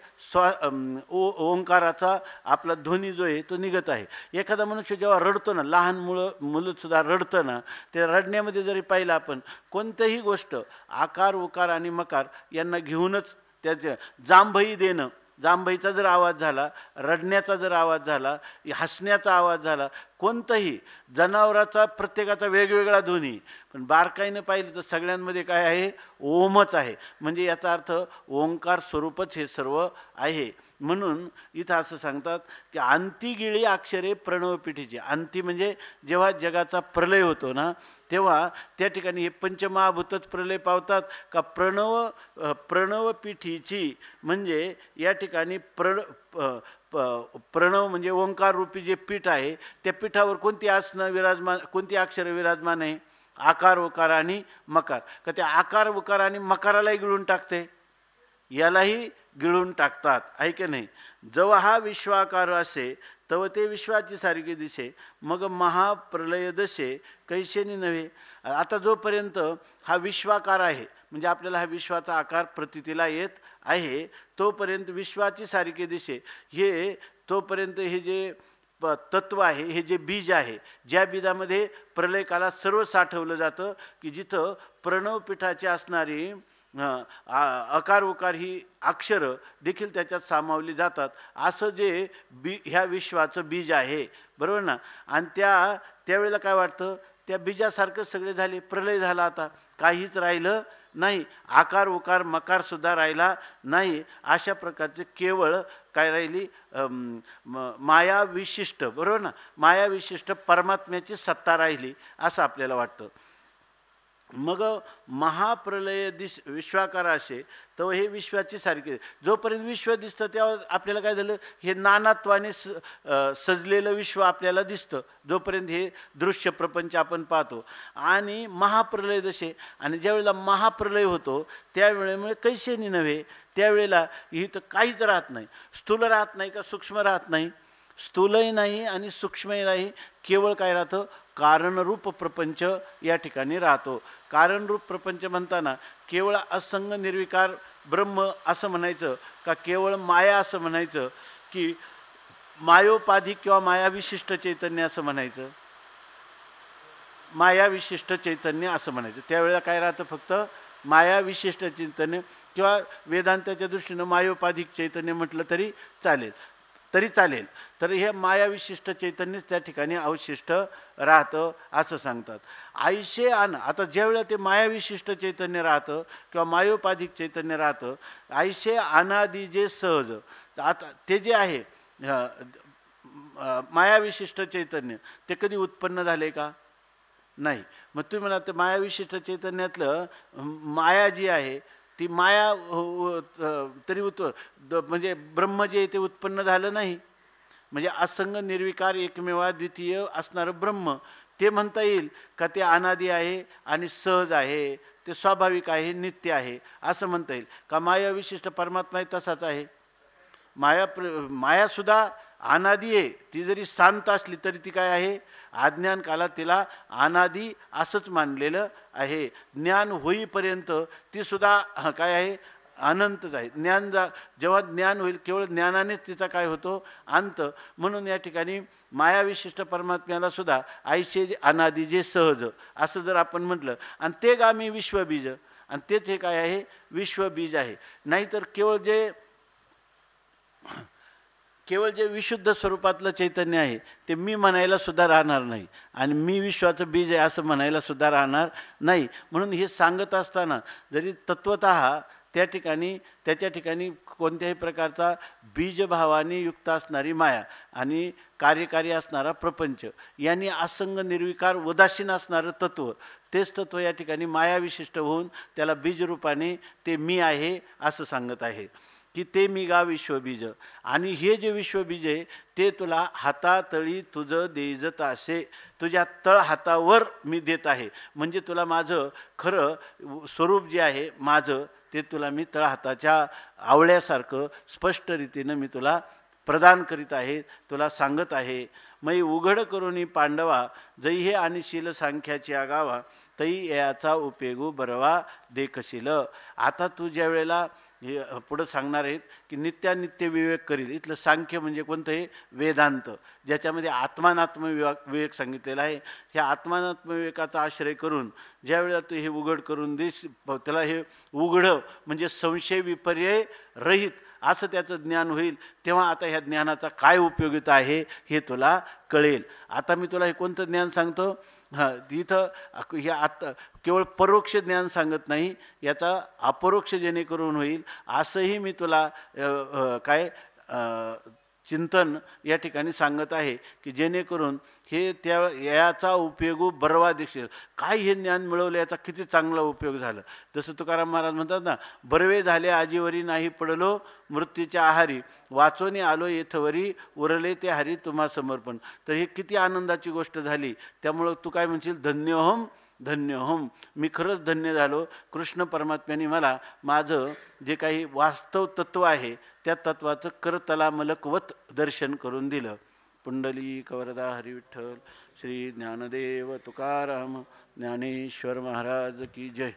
ओंकाराचा आपला ध्वनी जो आहे तो निघत आहे. एखादा मनुष्य जेव्हा रडतो ना, लहान मुलंसुद्धा रडतं ना, ते रडण्यामध्ये जरी पाहिलं आपण कोणतीही गोष्ट आकार उकार आणि मकार यांना घेऊनच त्याचे जांभई देणं, जांभईचा जर आवाज झाला, रडण्याचा जर आवाज झाला, हसण्याचा आवाज झाला, कोणताही जनावराचा प्रत्येकाचा वेगवेगळा ध्वनी, पण बारकाईनं पाहिलं तर सगळ्यांमध्ये काय आहे, ओमच आहे. म्हणजे याचा अर्थ ओंकार स्वरूपच हे सर्व आहे. म्हणून इथं असं सांगतात की अंतिगिळी अक्षरे प्रणवपिठीची. अंती म्हणजे जेव्हा जगाचा प्रलय होतो ना तेव्हा त्या ठिकाणी हे पंचमहाभूतच प्रलय पावतात का, प्रणवपिठीची म्हणजे या ठिकाणी प्रणव म्हणजे ओंकार रूपी जे पीठ आहे त्या पीठावर कोणती आसनं विराजमान, कोणती अक्षरे विराजमान आहे, आकार उकार आणि मकार. का त्या आकार उकार आणि मकारालाही गिळून टाकते, यालाही गिळून टाकतात, आहे की नाही. जेव्हा हा विश्वाकार असे तव ते विश्वाची सारखी दिसे, मग महाप्रलय दशे कैशेनी नव्हे. आता जोपर्यंत हा विश्वाकार आहे म्हणजे आपल्याला हा विश्वाचा आकार प्रतीतीला येत आहे, तोपर्यंत विश्वाची सारखी दिसे, हे तोपर्यंत हे जे तत्व आहे, हे जे बीज आहे, ज्या बीजामध्ये प्रलयकालात सर्व साठवलं जातं की जिथं प्रणवपीठाची असणारी अकार उकार ही अक्षरं देखील त्याच्यात सामावली जातात, असं जे ह्या विश्वाचं बीज आहे, बरोबर ना. आणि त्यावेळेला काय वाटतं, त्या बीजासारखं सगळे झाले, प्रलय झाला, आता काहीच राहिलं नाही, आकार उकार मकारसुद्धा राहिला नाही. अशा प्रकारचे केवळ काय राहिली, माया विशिष्ट, बरोबर ना, माया विशिष्ट परमात्म्याची सत्ता राहिली असं आपल्याला वाटतं. मग महाप्रलय विश्वाकार असे तर हे विश्वाची सारखे जोपर्यंत विश्व दिसतं तेव्हा आपल्याला काय झालं, हे नानात्वाने सजलेलं विश्व आपल्याला दिसतं जोपर्यंत हे दृश्य प्रपंच आपण पाहतो. आणि महाप्रलय जसे, आणि ज्यावेळेला महाप्रलय होतो त्यावेळेमुळे कैसेनी नव्हे, त्यावेळेला इथं काहीच राहत नाही, स्थूल राहत नाही का सूक्ष्म राहत नाही, स्थूलही नाही आणि सूक्ष्मही नाही, केवळ काय राहतं, कारणरूप प्रपंच या ठिकाणी राहतो. कारणरूप प्रपंच म्हणताना केवळ असंग निर्विकार ब्रह्म असं म्हणायचं का केवळ माया असं म्हणायचं, की मायोपाधिक किंवा मायाविशिष्ट चैतन्य असं म्हणायचं, मायाविशिष्ट चैतन्य असं म्हणायचं. त्यावेळेला काय राहतं, फक्त मायाविशिष्ट चैतन्य किंवा वेदांताच्या दृष्टीनं मायोपाधिक चैतन्य म्हटलं तरी चालेल. तर हे मायाविशिष्ट चैतन्य त्या ठिकाणी अवशिष्ट राहतं असं सांगतात. आयशे आता ज्यावेळेला ते मायाविशिष्ट चैतन्य राहतं किंवा मायोपाधिक चैतन्य राहतं, आयशे अनादी जे सहज, आता ते जे आहे मायाविशिष्ट चैतन्य ते कधी उत्पन्न झाले का? नाही. मग तुम्ही म्हणा ते मायाविशिष्ट चैतन्यातलं माया जी आहे ती माया तरी म्हणजे ब्रह्म जे ते उत्पन्न झालं नाही. म्हणजे असंग निर्विकार एकमेवा द्वितीय असणारं ब्रह्म ते म्हणता येईल का ते अनादी आहे आणि सहज आहे, ते स्वाभाविक आहे, नित्य आहे असं म्हणता येईल का? माया विशिष्ट परमात्मा तसाच आहे. मायासुद्धा अनादी आहे, ती जरी शांत असली तरी ती काय आहे, अज्ञान कालात तिला अनादी असंच मानलेलं आहे. ज्ञान होईपर्यंत ती सुद्धा काय आहे, अनंतच आहे. जेव्हा ज्ञान होईल केवळ ज्ञानानेच तिचा काय होतो, अंत. म्हणून या ठिकाणी मायाविशिष्ट परमात्म्याला सुद्धा आयशे अनादी जे सहज असं जर आपण म्हटलं, आणि ते गामी विश्वबीज, आणि तेच हे काय आहे, विश्वबीज आहे. नाहीतर केवळ जे विशुद्ध स्वरूपातलं चैतन्य आहे ते मी म्हणायला सुद्धा राहणार नाही, आणि मी विश्वाचं बीज आहे असं म्हणायला सुद्धा राहणार नाही. म्हणून हे सांगत असताना जरी तत्वतः त्याच्या ठिकाणी कोणत्याही प्रकारचा बीजभावाने युक्त असणारी माया आणि कार्यकारी असणारा प्रपंच यांनी असंग निर्विकार उदासीन असणारं तत्व, तेच तत्व या ठिकाणी मायाविशिष्ट होऊन त्याला बीजरूपाने ते मी आहे असं सांगत आहे की ते मी गा विश्वबीज. आणि हे जे विश्वबीज आहे ते तुला हातातळी तुझं देजत असे, तुझ्या तळ हातावर मी देत आहे. म्हणजे तुला माझं खरं स्वरूप जे आहे माझं ते तुला मी तळ हाताच्या आवळ्यासारखं स्पष्ट रीतीनं मी तुला प्रदान करीत आहे, तुला सांगत आहे. मै उघड करुणी पांडवा जै हे आणि शील सांख्याची आगावा तै याचा उपयोगू बरवा देखशील. आता तू ज्या वेळेला हे पुढं सांगणार आहेत की नित्यानित्य विवेक करील. इथलं सांख्य म्हणजे कोणतं, हे वेदांत ज्याच्यामध्ये आत्मानात्म विवेक सांगितलेला आहे. ह्या आत्मानात्म विवेकाचा आश्रय करून ज्या वेळेला तू हे उघड करून देश, त्याला हे उघडं म्हणजे संशय विपर्यय रहित असं त्याचं ज्ञान होईल, तेव्हा आता ह्या ज्ञानाचा काय उपयोगिता आहे हे तुला कळेल. आता मी तुला हे कोणतं ज्ञान सांगतो, तिथं हे आता केवळ परोक्ष ज्ञान सांगत नाही, याचा अपरोक्ष जेणेकरून होईल असंही मी तुला काय चिंतन या ठिकाणी सांगत आहे की जेणेकरून हे याचा उपयोग बरवा दिसेल. काय हे ज्ञान मिळवलं, याचा किती चांगला उपयोग झाला. जसं तुकाराम महाराज म्हणतात ना, बरवे झाले आजीवरी नाही पडलो मृत्यूच्या आहारी, वाचोनी आलो येथवरी उरले ते हरी तुम्हा समर्पण. तर हे किती आनंदाची गोष्ट झाली. त्यामुळं तू काय म्हणशील, धन्योहम धन्योहम, मी खरंच धन्य झालो. कृष्ण परमात्म्याने मला माझं जे काही वास्तव तत्व आहे त्या तत्वाचं करतलामलकवत दर्शन करून दिलं. पुंडलिक वरदा हरी विठ्ठल. श्री ज्ञानदेव तुकाराम ज्ञानेश्वर महाराज की जय.